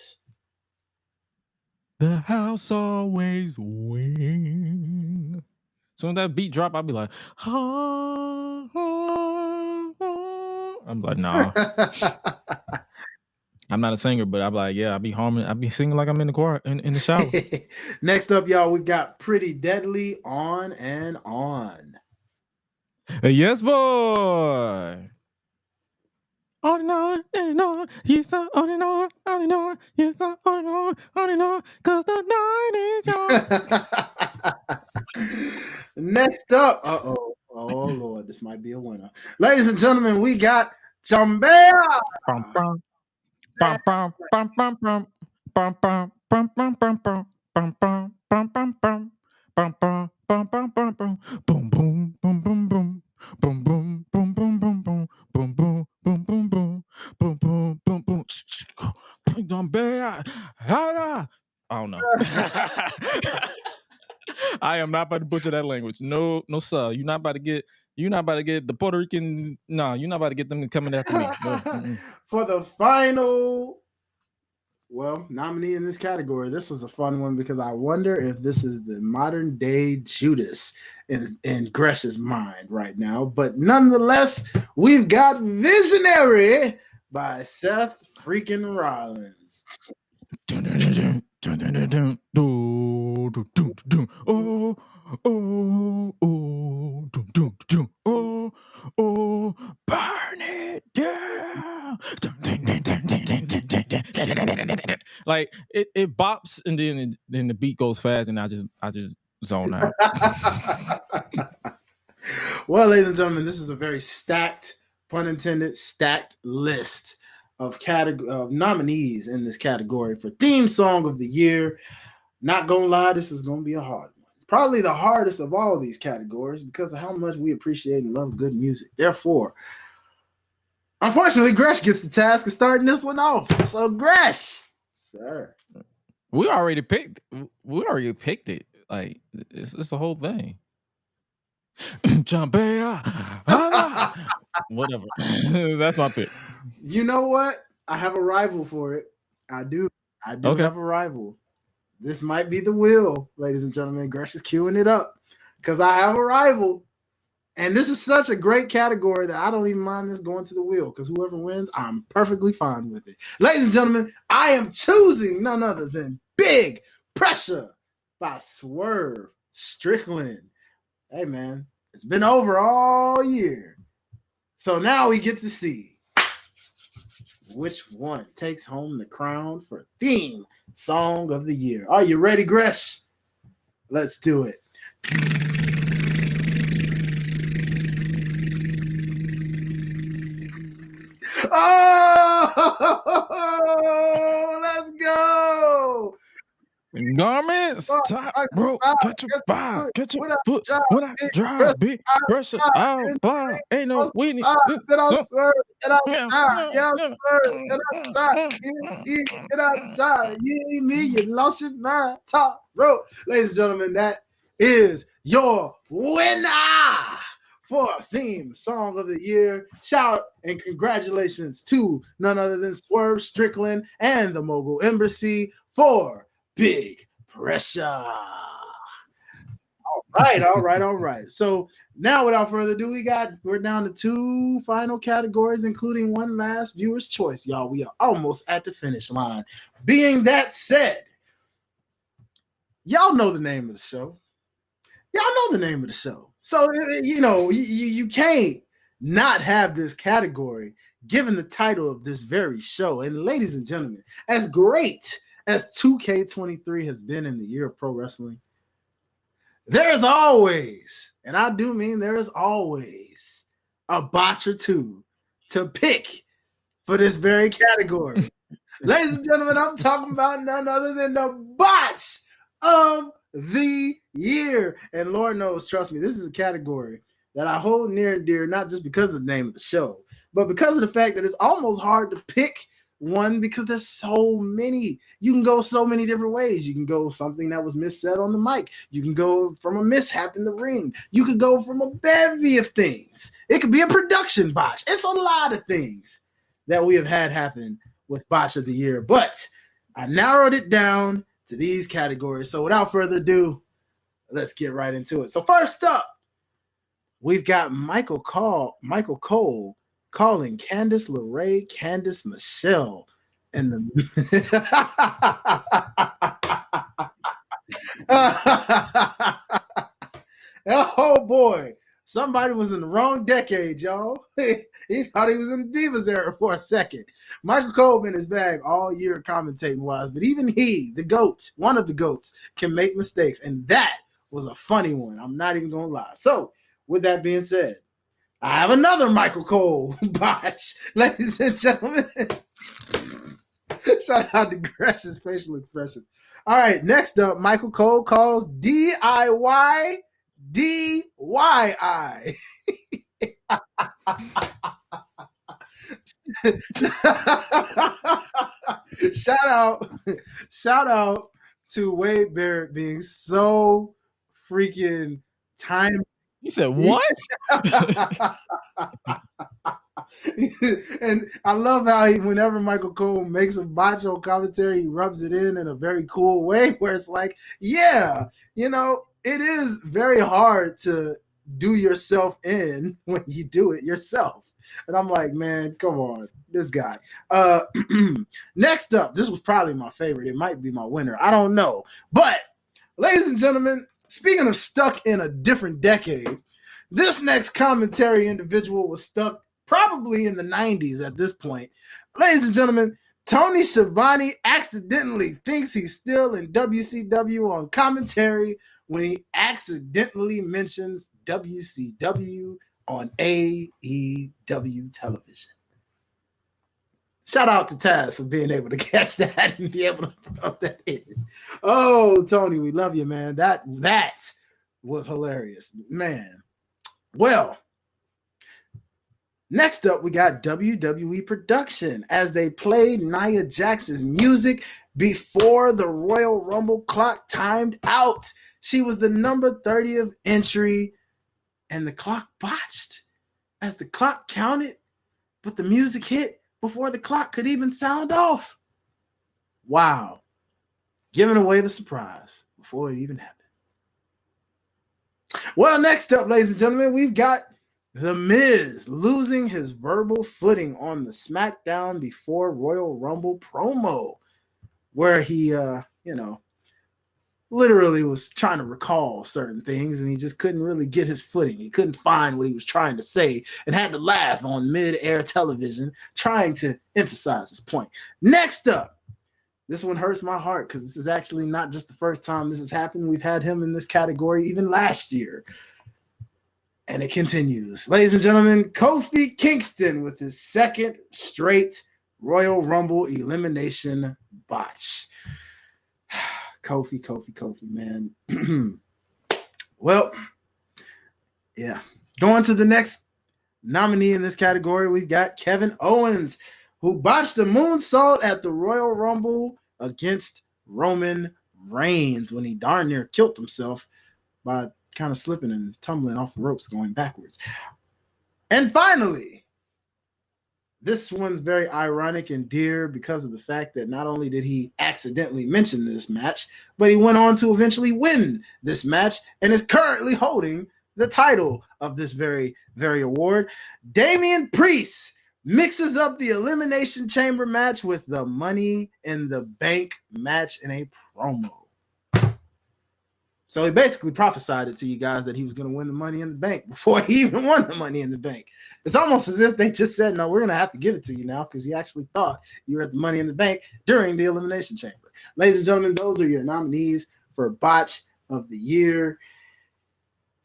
Speaker 3: The house always wins. So when that beat drop, I'll be like, I'm like, nah. I'm not a singer, but I'm like, yeah, I'll be singing like I'm in the choir in the shower.
Speaker 2: Next up, y'all, we've got Pretty Deadly On and On.
Speaker 3: Yes, boy. On and on, yes, on and on, yes, on and on, cause the night is yours.
Speaker 2: Next up, oh Lord, this might be a winner. Ladies and gentlemen, we got Chambea.
Speaker 3: Boom boom boom boom boom boom boom boom boom boom boom boom boom boom boom. I don't know. I am not about to butcher that language. No, sir. You're not about to get the Puerto Rican. No, you're not about to get them coming after me. No.
Speaker 2: For the final nominee in this category, this was a fun one because I wonder if this is the modern day Judas in Gresh's mind right now. But nonetheless, we've got Visionary by Seth freaking Rollins.
Speaker 3: Burn it down. Like it bops and then the beat goes fast and I just zone out.
Speaker 2: Well, ladies and gentlemen, this is a very stacked, pun intended, stacked list of nominees in this category for theme song of the year. Not gonna lie, this is gonna be a hard one. Probably the hardest of all these categories because of how much we appreciate and love good music. Therefore, unfortunately, Gresh gets the task of starting this one off. So, Gresh, sir.
Speaker 3: We already picked it. Like, it's the whole thing. Whatever. That's my pick.
Speaker 2: You know what? I have a rival for it. I do
Speaker 3: Okay.
Speaker 2: have a rival. This might be the wheel, ladies and gentlemen. Gresh is queuing it up because I have a rival. And this is such a great category that I don't even mind this going to the wheel because whoever wins, I'm perfectly fine with it. Ladies and gentlemen, I am choosing none other than Big Pressure by Swerve Strickland. Hey, man, it's been over all year. So now we get to see which one takes home the crown for theme song of the year. Are you ready, Gresh? Let's do it. Oh, let's go.
Speaker 3: Garments, top, bro, catch a vibe, catch a foot.
Speaker 2: Job,
Speaker 3: When I drive, big pressure, I'll fly. Ain't no winning.
Speaker 2: then I swerve, and I try. Yeah, I swerve, and I try. And I try. You ain't me, you lost your mind. Top rope. Ladies and gentlemen, that is your winner for theme song of the year. Shout and congratulations to none other than Swerve Strickland and the Mogul Embassy for Big Pressure. All right. So now, without further ado, we're down to 2 final categories, including one last viewer's choice. Y'all, we are almost at the finish line. Being that said, y'all know the name of the show. So, you know, you can't not have this category given the title of this very show. And ladies and gentlemen, as great as 2K23 has been in the year of pro wrestling, there's always, and I do mean there is always, a botch or two to pick for this very category. Ladies and gentlemen, I'm talking about none other than the botch of the year. And Lord knows, trust me, this is a category that I hold near and dear, not just because of the name of the show, but because of the fact that it's almost hard to pick one because there's so many. You can go so many different ways. You can go something that was missaid on the mic. You can go from a mishap in the ring. You could go from a bevy of things. It could be a production botch. It's a lot of things that we have had happen with botch of the year, but I narrowed it down to these categories. So without further ado, let's get right into it. So first up, we've got Michael Cole calling Candice LeRae Candice Michelle. And oh boy, somebody was in the wrong decade, y'all. He thought he was in the Divas era for a second. Michael Cole been in his bag all year commentating wise, but even he, the GOAT, one of the GOATs, can make mistakes. And that was a funny one. I'm not even going to lie. So with that being said, I have another Michael Cole botch, ladies and gentlemen. Shout out to Gresh's facial expressions. All right, next up, Michael Cole calls DIY DYI. Shout out to Wade Barrett being so freaking time.
Speaker 3: He said, what?
Speaker 2: And I love how whenever Michael Cole makes a botch commentary, he rubs it in a very cool way where it's like, yeah, you know, it is very hard to do yourself in when you do it yourself. And I'm like, man, come on, this guy. Next up, this was probably my favorite. It might be my winner. I don't know. But ladies and gentlemen, speaking of stuck in a different decade, this next commentary individual was stuck probably in the 90s at this point. Ladies and gentlemen, Tony Schiavone accidentally thinks he's still in WCW on commentary when he accidentally mentions WCW on AEW television. Shout out to Taz for being able to catch that and be able to put that in. Oh, Tony, we love you, man. That was hilarious, man. Well, next up, we got WWE Production as they played Nia Jax's music before the Royal Rumble clock timed out. She was the number 30th entry, and the clock botched as the clock counted, but the music hit before the clock could even sound off. Wow. Giving away the surprise before it even happened. Well, next up, ladies and gentlemen, we've got The Miz losing his verbal footing on the SmackDown before Royal Rumble promo, where he, literally was trying to recall certain things and he just couldn't really get his footing. He couldn't find what he was trying to say and had to laugh on mid-air television trying to emphasize his point. Next up, this one hurts my heart because this is actually not just the first time this has happened. We've had him in this category even last year. And it continues. Ladies and gentlemen, Kofi Kingston with his second straight Royal Rumble elimination botch. Kofi, man. Well, yeah. Going to the next nominee in this category, we've got Kevin Owens, who botched a moonsault at the Royal Rumble against Roman Reigns when he darn near killed himself by kind of slipping and tumbling off the ropes going backwards. And finally, this one's very ironic and dear because of the fact that not only did he accidentally mention this match, but he went on to eventually win this match and is currently holding the title of this very, very award. Damian Priest mixes up the Elimination Chamber match with the Money in the Bank match in a promo. So he basically prophesied it to you guys that he was going to win the Money in the Bank before he even won the Money in the Bank. It's almost as if they just said, no, we're going to have to give it to you now because you actually thought you were at the Money in the Bank during the Elimination Chamber. Ladies and gentlemen, those are your nominees for Botch of the Year.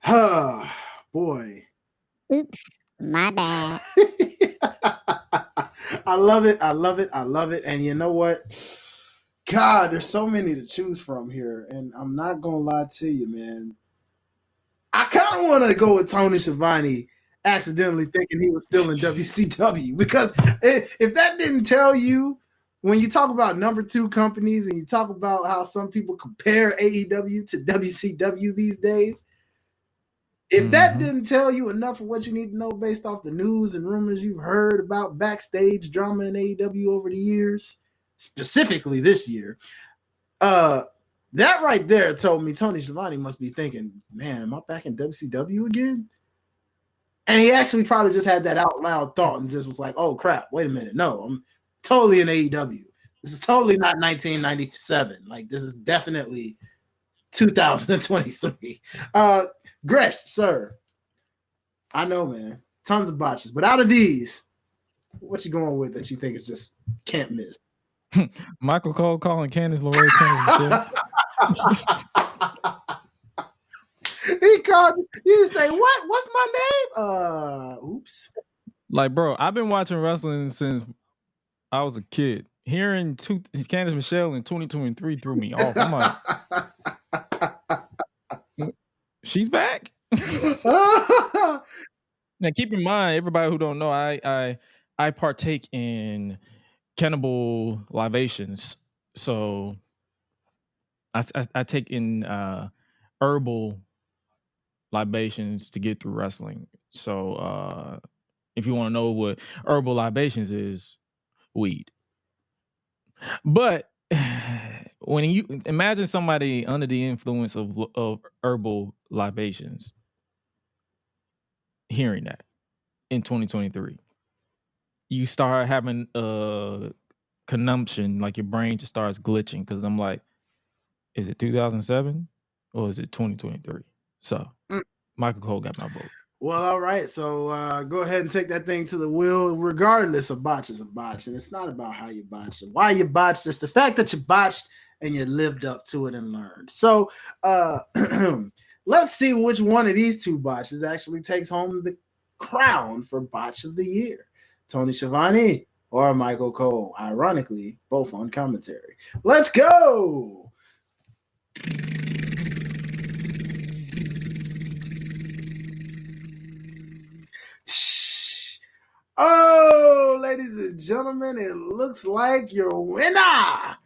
Speaker 2: Oh, boy.
Speaker 5: Oops, my bad.
Speaker 2: I love it. And you know what? God, there's so many to choose from here, and I'm not gonna lie to you, man. I kind of want to go with Tony Schiavone accidentally thinking he was still in WCW because if that didn't tell you, when you talk about number two companies and you talk about how some people compare AEW to WCW these days, if that didn't tell you enough of what you need to know based off the news and rumors you've heard about backstage drama in AEW over the years, specifically this year, that right there told me Tony Schiavone must be thinking, man, am I back in WCW again? And he actually probably just had that out loud thought and just was like, oh crap, wait a minute. No, I'm totally in AEW. This is totally not 1997. Like, this is definitely 2023. Gresh, sir, I know, man, tons of botches, but out of these, what you going with that you think is just can't miss?
Speaker 3: Michael Cole calling Candice LeRae.
Speaker 2: He called you say, what? What's my name? Oops.
Speaker 3: Like, bro, I've been watching wrestling since I was a kid. Hearing Candice Michelle in 2023 threw me off. I'm like, she's back. Now, keep in mind, everybody who don't know, I partake in cannibal libations, so I take in herbal libations to get through wrestling. So if you want to know what herbal libations is, weed. But when you imagine somebody under the influence of herbal libations hearing that in 2023, you start having a consumption, like your brain just starts glitching because I'm like, is it 2007 or is it 2023? So Michael Cole got my vote.
Speaker 2: Well, all right. So go ahead and take that thing to the wheel. Regardless, a botch is a botch. And it's not about how you botched and why you botched. It's the fact that you botched and you lived up to it and learned. So let's see which one of these two botches actually takes home the crown for Botch of the Year. Tony Schiavone or Michael Cole. Ironically, both on commentary. Let's go. Oh, ladies and gentlemen, it looks like your winner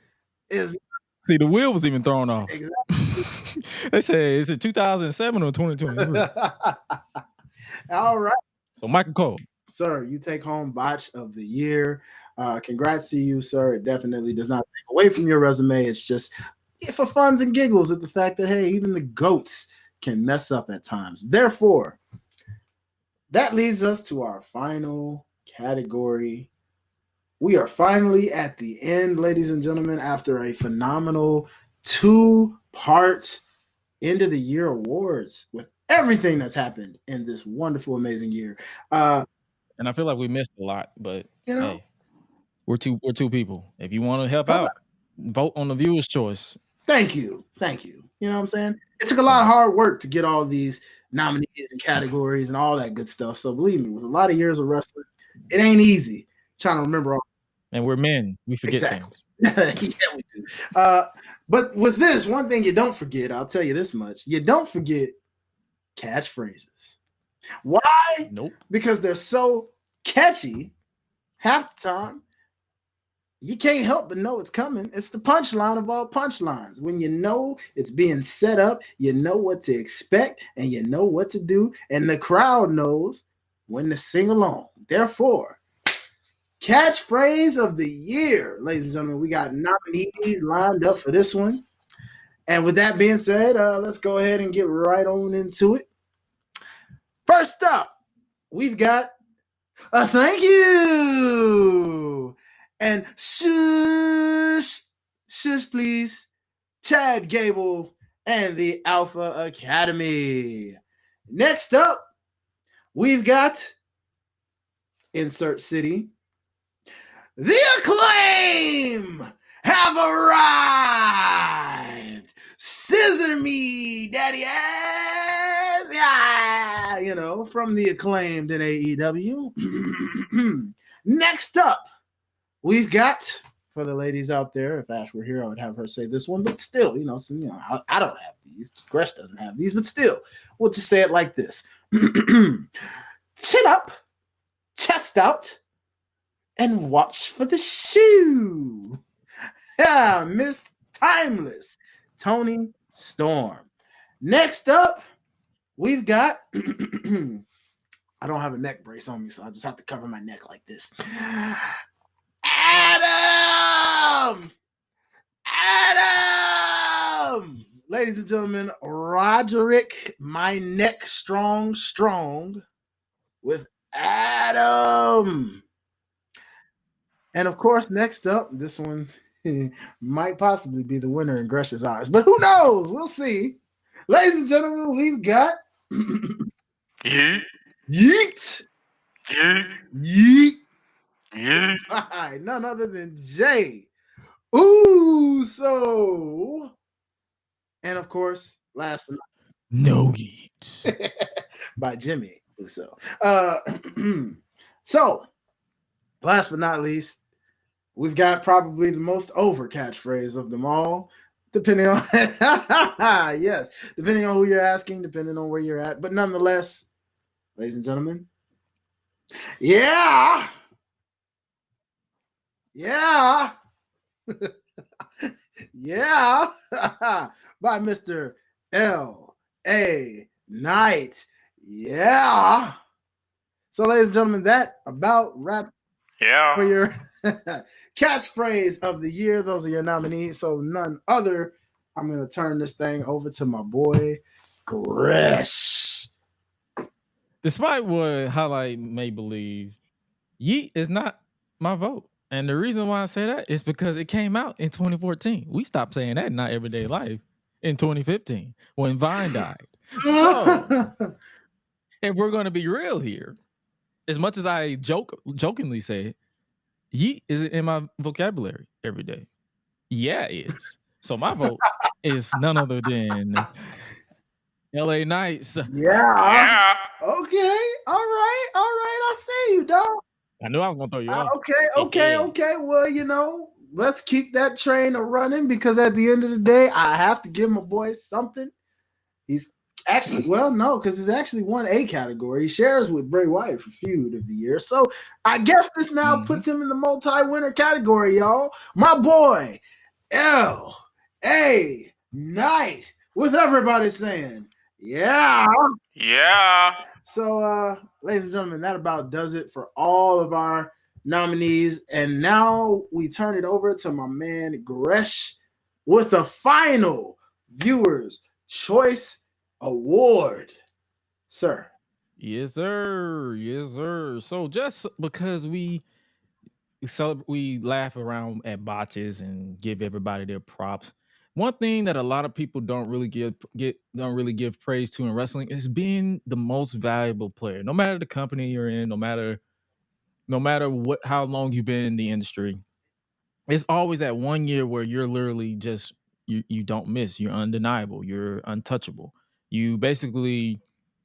Speaker 2: is.
Speaker 3: See, the wheel was even thrown off.
Speaker 2: Exactly.
Speaker 3: They say, is it 2007 or 2023?
Speaker 2: All right.
Speaker 3: So Michael Cole.
Speaker 2: Sir, you take home Botch of the Year. Congrats to you, sir. It definitely does not take away from your resume. It's just for funs and giggles at the fact that, hey, even the GOATs can mess up at times. Therefore, that leads us to our final category. We are finally at the end, ladies and gentlemen, after a phenomenal 2 part end of the year awards with everything that's happened in this wonderful, amazing year.
Speaker 3: And I feel like we missed a lot, but hey, we're two people. If you want to help out, vote on the viewer's choice.
Speaker 2: Thank you. You know what I'm saying? It took a lot of hard work to get all these nominees and categories and all that good stuff. So believe me, with a lot of years of wrestling, it ain't easy trying to remember all.
Speaker 3: And we're men. We forget things.
Speaker 2: Yeah, we do. But with this, one thing you don't forget, I'll tell you this much. You don't forget catchphrases. Why?
Speaker 3: Nope.
Speaker 2: Because they're so catchy half the time. You can't help but know it's coming. It's the punchline of all punchlines. When you know it's being set up, you know what to expect and you know what to do, and the crowd knows when to sing along. Therefore, catchphrase of the year, ladies and gentlemen, we got nominees lined up for this one. And with that being said, let's go ahead and get right on into it. First up, we've got a thank you. And shush, please, Chad Gable and the Alpha Academy. Next up, we've got insert city. The Acclaim have arrived. Scissor me, daddy ass. Yeah, you know, from the Acclaimed in AEW. Next up, we've got, for the ladies out there, if Ash were here, I would have her say this one, but still, I don't have these. Gresh doesn't have these, but still, we'll just say it like this. Chin up, chest out, and watch for the shoe. Yeah, Miss Timeless, Toni Storm. Next up, we've got, I don't have a neck brace on me, so I just have to cover my neck like this. Adam! Ladies and gentlemen, Roderick, my neck strong, with Adam. And of course, next up, this one might possibly be the winner in Gresh's eyes, but who knows? We'll see. Ladies and gentlemen, we've got Yeet. None other than Jay Uso. And of course, last but
Speaker 3: no Yeet
Speaker 2: by Jimmy Uso. So, last but not least, we've got probably the most over catchphrase of them all, depending on yes, depending on who you're asking, depending on where you're at. But nonetheless, ladies and gentlemen, yeah, by Mr. L.A. Knight. Yeah. So, ladies and gentlemen, that about wraps for your catchphrase of the year. Those are your nominees. So none other. I'm going to turn this thing over to my boy, Gresh.
Speaker 3: Despite what Hi-Lite may believe, Yeet is not my vote. And the reason why I say that is because it came out in 2014. We stopped saying that in Not Everyday Life in 2015 when Vine died. So, if we're going to be real here, as much as I jokingly say it, Yeet is in my vocabulary every day. Yeah, it is. So my vote is none other than LA Knights.
Speaker 2: Yeah. Okay. All right. I see you, dog.
Speaker 3: I knew I was going to throw you off.
Speaker 2: Okay. Well, let's keep that train running because at the end of the day, I have to give my boy something. He's actually, because he's actually won a category. He shares with Bray Wyatt for Feud of the Year. So I guess this now puts him in the multi-winner category, y'all. My boy, L.A. Knight, with everybody saying, yeah. So, ladies and gentlemen, that about does it for all of our nominees. And now we turn it over to my man, Gresh, with the final Viewers' Choice Award, sir.
Speaker 3: Yes, sir. So just because we laugh around at botches and give everybody their props, one thing that a lot of people don't really give praise to in wrestling is being the most valuable player. No matter the company you're in, no matter how long you've been in the industry, it's always that 1 year where you're literally just you don't miss. You're undeniable. You're untouchable. You basically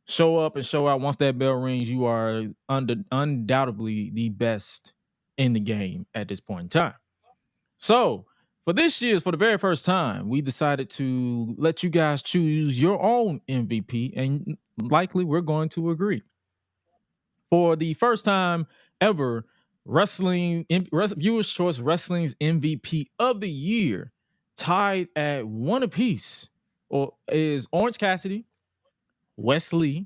Speaker 3: show up and show out. Once that bell rings, you are undoubtedly the best in the game at this point in time. So for the very first time, we decided to let you guys choose your own MVP, and likely we're going to agree. For the first time ever, Viewers Choice Wrestling's MVP of the year, tied at one apiece, or is Orange Cassidy, Wesley,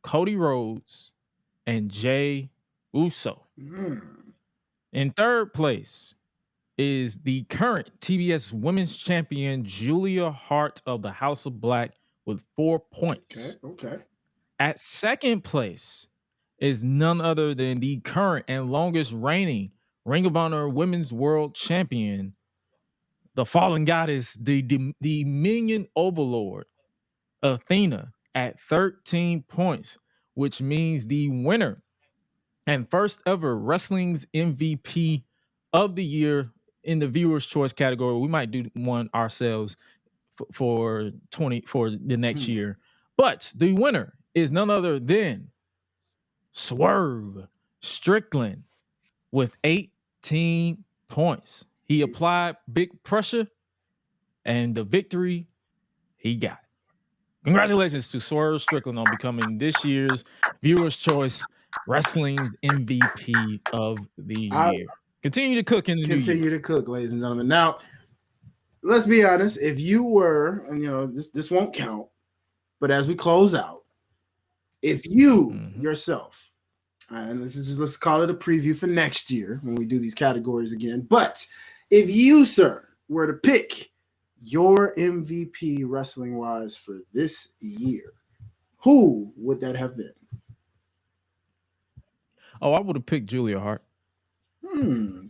Speaker 3: Cody Rhodes, and Jay Uso. In third place is the current TBS Women's Champion Julia Hart of the House of Black with 4 points.
Speaker 2: Okay.
Speaker 3: At second place is none other than the current and longest reigning Ring of Honor Women's World Champion, the Fallen Goddess, the Minion Overlord, Athena, at 13 points, which means the winner and first ever wrestling's MVP of the year in the Viewers Choice category. We might do one ourselves for the next year, but the winner is none other than Swerve Strickland with 18 points. He applied big pressure, and the victory he got. Congratulations to Swerve Strickland on becoming this year's Viewers Choice Wrestling's MVP of the year. Continue to cook in the new year.
Speaker 2: Continue to cook, ladies and gentlemen. Now, let's be honest. If you were, and this won't count, but as we close out, if you yourself, and let's call it a preview for next year when we do these categories again. But if you, sir, were to pick your MVP wrestling wise for this year, who would that have been?
Speaker 3: Oh, I would have picked Julia Hart.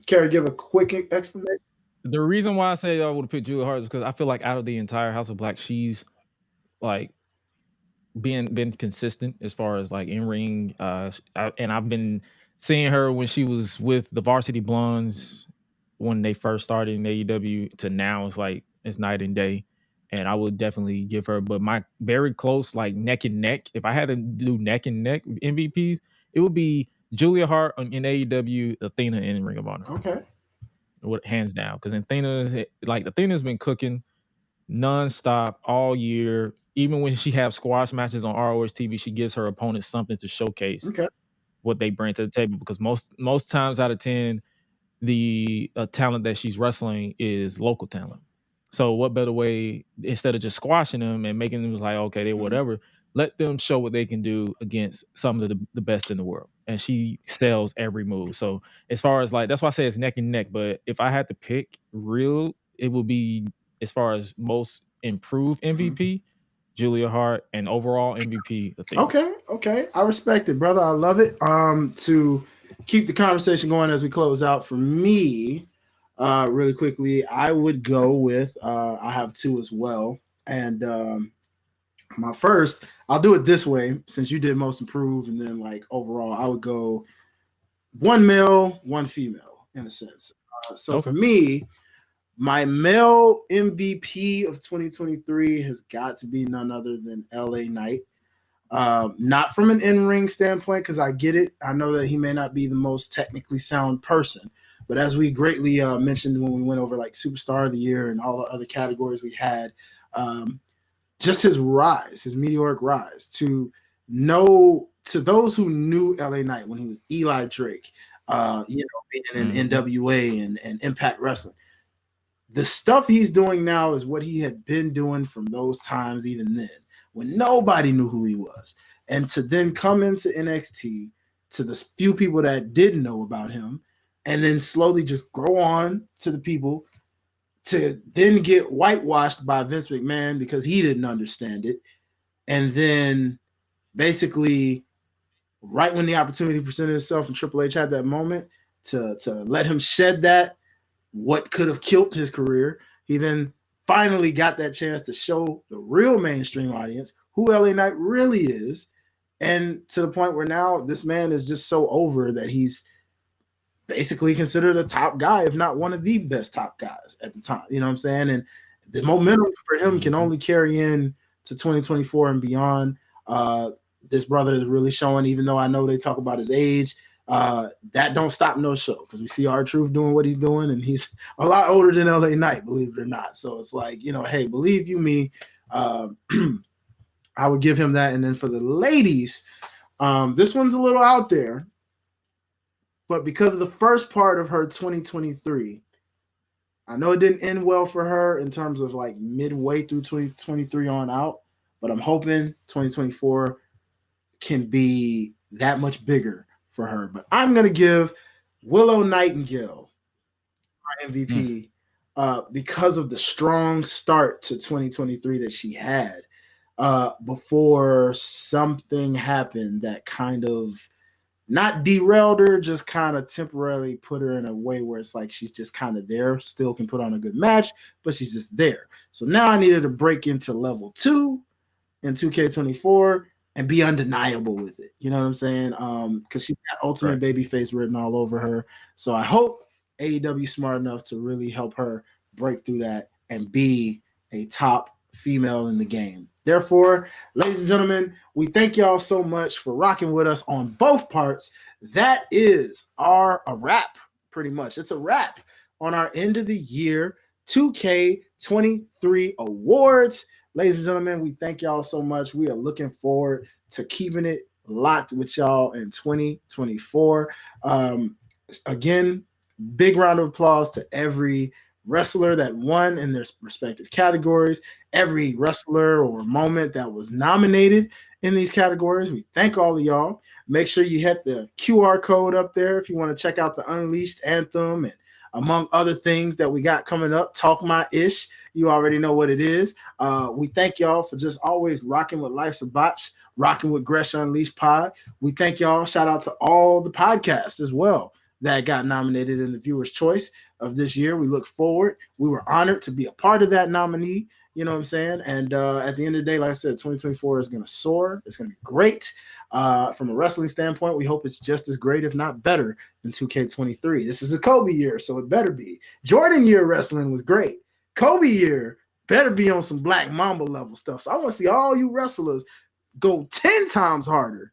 Speaker 2: Care to give a quick explanation?
Speaker 3: The reason why I say I would have picked Julia Hart is because I feel like out of the entire House of Black, she's like been consistent as far as like in ring. And I've been seeing her when she was with the Varsity Blondes when they first started in AEW to now. It's night and day. And I would definitely give her, but my very close, like neck and neck. If I had to do neck and neck MVPs, it would be Julia Hart in AEW, Athena in Ring of Honor.
Speaker 2: Okay.
Speaker 3: Hands down. Because Athena's been cooking nonstop all year. Even when she has squash matches on ROH TV, she gives her opponents something to showcase what they bring to the table. Because most times out of 10, the talent that she's wrestling is local talent. So what better way, instead of just squashing them and making them like, okay, they're whatever, let them show what they can do against some of the best in the world. And she sells every move. So as far as that's why I say it's neck and neck. But if I had to pick it would be, as far as most improved MVP, Julia Hart, and overall MVP, Athena.
Speaker 2: Okay. I respect it, brother. I love it. To keep the conversation going as we close out, for me, really quickly, I would go with I have two as well. And my first, I'll do it this way, since you did most improved, and then overall, I would go one male, one female, in a sense. For me, my male MVP of 2023 has got to be none other than LA Knight. Not from an in-ring standpoint, because I get it. I know that he may not be the most technically sound person, but as we greatly mentioned when we went over Superstar of the Year and all the other categories we had, just his meteoric rise, to those who knew LA Knight when he was Eli Drake, being in NWA and Impact Wrestling. The stuff he's doing now is what he had been doing from those times, even then, when nobody knew who he was. And to then come into NXT, to the few people that didn't know about him, and then slowly just grow on to the people, to then get whitewashed by Vince McMahon because he didn't understand it. And then basically, right when the opportunity presented itself and Triple H had that moment to let him shed that, what could have killed his career, he then finally got that chance to show the real mainstream audience who LA Knight really is. And to the point where now this man is just so over that he's basically considered a top guy, if not one of the best top guys at the time. You know what I'm saying? And the momentum for him can only carry in to 2024 and beyond. This brother is really showing, even though I know they talk about his age, that don't stop no show, because we see R-Truth doing what he's doing, and he's a lot older than LA Knight, believe it or not. So it's like, you know, hey, believe you me, I would give him that. And then for the ladies, this one's a little out there, but because of the first part of her 2023, I know it didn't end well for her in terms of like midway through 2023 on out, but I'm hoping 2024 can be that much bigger for her. But I'm going to give Willow Nightingale my MVP because of the strong start to 2023 that she had before something happened that kind of not derailed her, just kind of temporarily put her in a way where it's like she's just kind of there, still can put on a good match, but she's just there. So now I needed to break into level 2 in 2K24 and be undeniable with it. You know what I'm saying? Because she's got ultimate babyface written all over her. So I hope AEW smart enough to really help her break through that and be a top female in the game. Therefore, ladies and gentlemen, we thank y'all so much for rocking with us on both parts. That is a wrap, pretty much. It's a wrap on our end of the year 2K23 awards. Ladies and gentlemen, we thank y'all so much. We are looking forward to keeping it locked with y'all in 2024. Again, big round of applause to every wrestler that won in their respective categories, every wrestler or moment that was nominated in these categories. We thank all of y'all. Make sure you hit the QR code up there if you want to check out the Unleashed Anthem and among other things that we got coming up. Talk My Ish. You already know what it is. We thank y'all for just always rocking with Life's a Botch, rocking with Gresh Unleashed Pod. We thank y'all. Shout out to all the podcasts as well that got nominated in the Viewer's Choice of this year. We look forward. We were honored to be a part of that nominee. You know what I'm saying? And at the end of the day, like I said, 2024 is going to soar. It's going to be great. From a wrestling standpoint, we hope it's just as great, if not better, than 2K23. This is a Kobe year, so it better be. Jordan year wrestling was great. Kobe year better be on some Black Mamba level stuff. So I want to see all you wrestlers go 10 times harder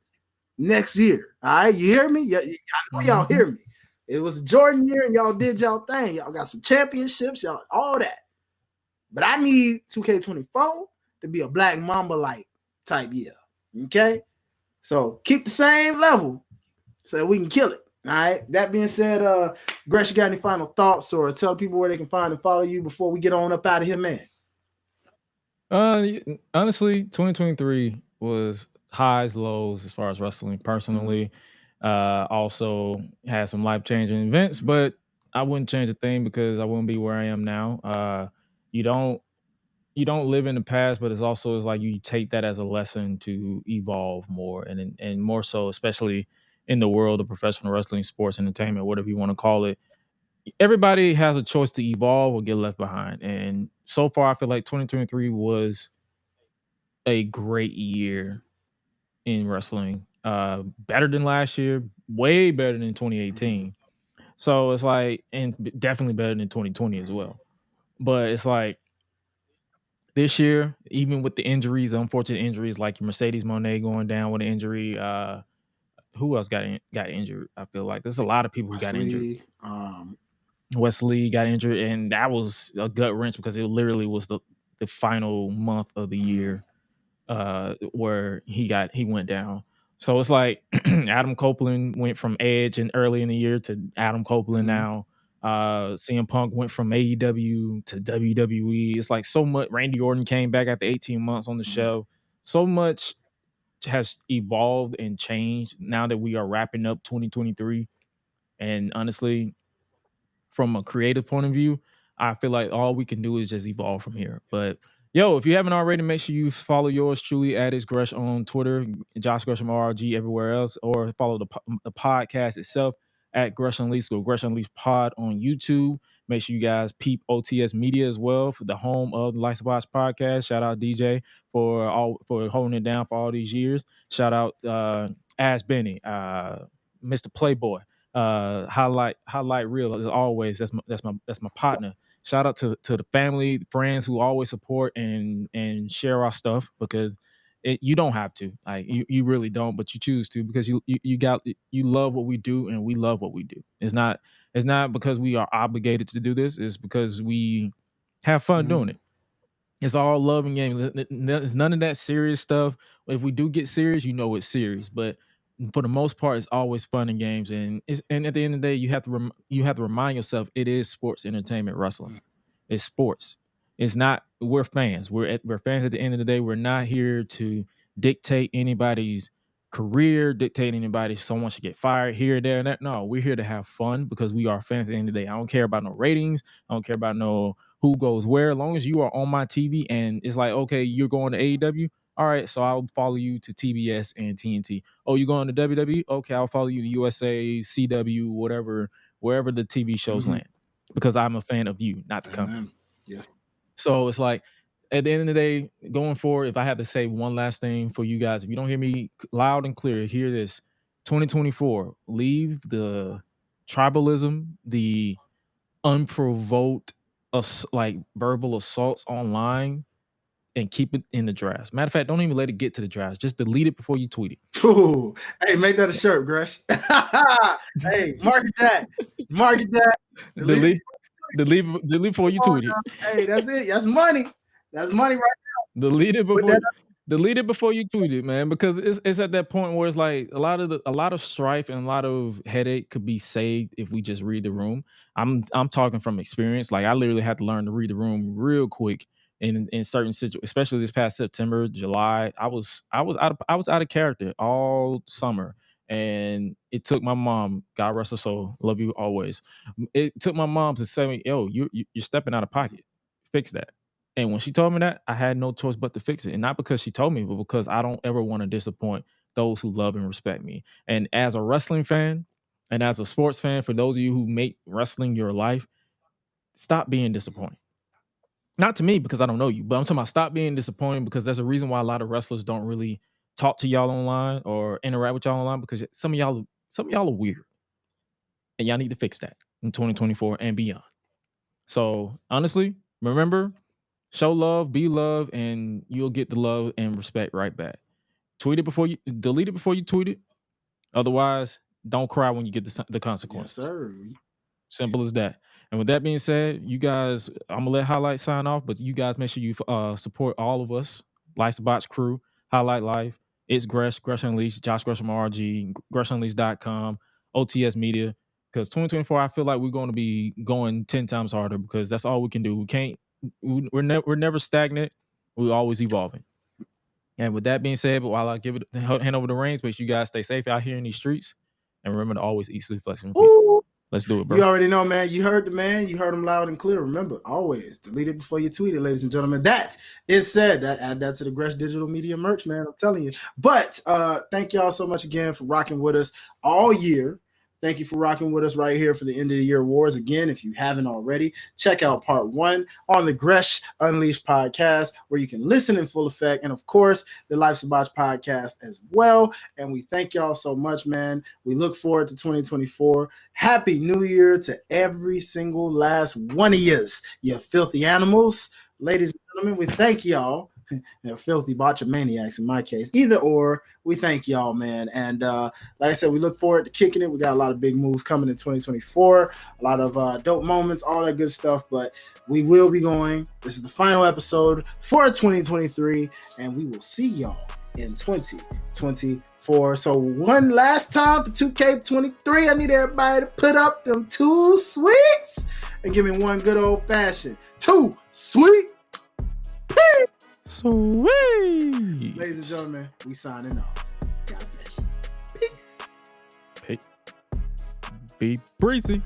Speaker 2: next year. All right, you hear me? Yeah, I know y'all hear me. It was a Jordan year, and y'all did y'all thing. Y'all got some championships, y'all all that. But I need 2K24 to be a Black Mamba-like type year. Okay? So keep the same level so we can kill it. All right. That being said, Gresh, you got any final thoughts or tell people where they can find and follow you before we get on up out of here, man?
Speaker 3: Honestly, 2023 was highs, lows as far as wrestling personally. Also had some life-changing events, but I wouldn't change a thing because I wouldn't be where I am now. You don't live in the past, but it's like you take that as a lesson to evolve more and more so, especially in the world of professional wrestling, sports, entertainment, whatever you want to call it. Everybody has a choice to evolve or get left behind. And so far, I feel like 2023 was a great year in wrestling. Better than last year, way better than 2018. So it's like, and definitely better than 2020 as well. But it's like this year, even with the injuries, unfortunate injuries like Mercedes Moné going down with an injury, who else got injured? I feel like there's a lot of people who got injured. Wesley got injured, and that was a gut wrench because it literally was the final month of the year where he went down. So it's like Adam Copeland went from Edge and early in the year to Adam Copeland now. CM Punk went from AEW to WWE. It's like so much. Randy Orton came back after 18 months on the show. So much has evolved and changed now that we are wrapping up 2023. And honestly, from a creative point of view, I feel like all we can do is just evolve from here. But yo, if you haven't already, make sure you follow yours truly at Gresh on Twitter, Josh Gresham RG everywhere else, or follow the podcast itself at Gresh Unleashed or Gresh Unleashed Pod on YouTube. Make sure you guys peep OTS Media as well, for the home of the Lights of Botch podcast. Shout out DJ for holding it down for all these years. Shout out Ash Benny, Mr. Playboy, Hi-Lite Real as always. That's my partner. Shout out to the family, friends who always support and share our stuff, because you don't have to, like, you really don't, but you choose to, because you love what we do, and we love what we do. It's not because we are obligated to do this. It's because we have fun doing it. It's all love and games. It's none of that serious stuff. If we do get serious, it's serious. But for the most part, it's always fun and games. And at the end of the day, you have to remind yourself, it is sports entertainment wrestling. It's sports. It's not. We're fans. We're fans at the end of the day. We're not here to dictate anybody's career, dictate anybody. Someone should get fired here, there, and that. No, we're here to have fun, because we are fans at the end of the day. I don't care about no ratings. I don't care about no who goes where. As long as you are on my TV and it's like, okay, you're going to AEW. All right, so I'll follow you to TBS and TNT. Oh, you're going to WWE? Okay, I'll follow you to USA, CW, whatever, wherever the TV shows land, because I'm a fan of you, not the company.
Speaker 2: Yes.
Speaker 3: So it's like, at the end of the day, going forward, if I had to say one last thing for you guys, if you don't hear me loud and clear, hear this: 2024, leave the tribalism, the unprovoked like verbal assaults online, and keep it in the drafts. Matter of fact, don't even let it get to the drafts. Just delete it before you tweet it.
Speaker 2: Ooh, hey, make that a shirt, Gresh. Hey, market that.
Speaker 3: Delete before you tweet it.
Speaker 2: Hey, that's it. That's money. That's money right now.
Speaker 3: Delete it before you tweet it, man, because it's at that point where it's like a lot of strife and a lot of headache could be saved if we just read the room. I'm talking from experience. Like, I literally had to learn to read the room real quick in certain situations, especially this past September, July. I was out of character all summer, and it took my mom, God rest her soul, love you always. It took my mom to say, "Yo, you're stepping out of pocket. Fix that." And when she told me that, I had no choice but to fix it. And not because she told me, but because I don't ever want to disappoint those who love and respect me. And as a wrestling fan and as a sports fan, for those of you who make wrestling your life, stop being disappointed. Not to me, because I don't know you, but I'm talking about stop being disappointed, because there's a reason why a lot of wrestlers don't really talk to y'all online or interact with y'all online, because some of y'all are weird. And y'all need to fix that in 2024 and beyond. So honestly, remember, show love, be love, and you'll get the love and respect right back. Delete it before you tweet it. Otherwise, don't cry when you get the consequences.
Speaker 2: Yes, sir.
Speaker 3: Simple as that. And with that being said, you guys, I'm gonna let Hi-Lite sign off, but you guys make sure you support all of us, Lights of Botch crew, Hi-Lite Life. It's Gresh Unleashed, Josh Gresham RG, GreshUnleashed.com, OTS Media. Because 2024, I feel like we're going to be going 10 times harder, because that's all we can do. We're never stagnant. We're always evolving. And with that being said, but while I hand over the reins, make sure you guys stay safe out here in these streets, and remember to always eat, sleep, flex, and repeat. Let's do it, bro.
Speaker 2: You already know, man. You heard the man. You heard him loud and clear. Remember, always delete it before you tweet it, ladies and gentlemen. That is said. Add that to the Gresh Digital Media merch, man. I'm telling you. But thank y'all so much again for rocking with us all year. Thank you for rocking with us right here for the end of the year awards. Again, if you haven't already, check out part 1 on the Gresh Unleashed podcast, where you can listen in full effect. And of course, the Life's a Botch podcast as well. And we thank y'all so much, man. We look forward to 2024. Happy New Year to every single last one of yous, you filthy animals. Ladies and gentlemen, we thank y'all. They're filthy botchamaniacs in my case. Either or, we thank y'all, man. And like I said, we look forward to kicking it. We got a lot of big moves coming in 2024, a lot of dope moments, all that good stuff. But we will be going. This is the final episode for 2023, and we will see y'all in 2024. So one last time for 2K23, I need everybody to put up them 2 sweets and give me one good old fashioned 2 sweet. Peace.
Speaker 3: Sweet.
Speaker 2: Ladies and gentlemen, we signing off. God bless you. Peace.
Speaker 3: Be breezy.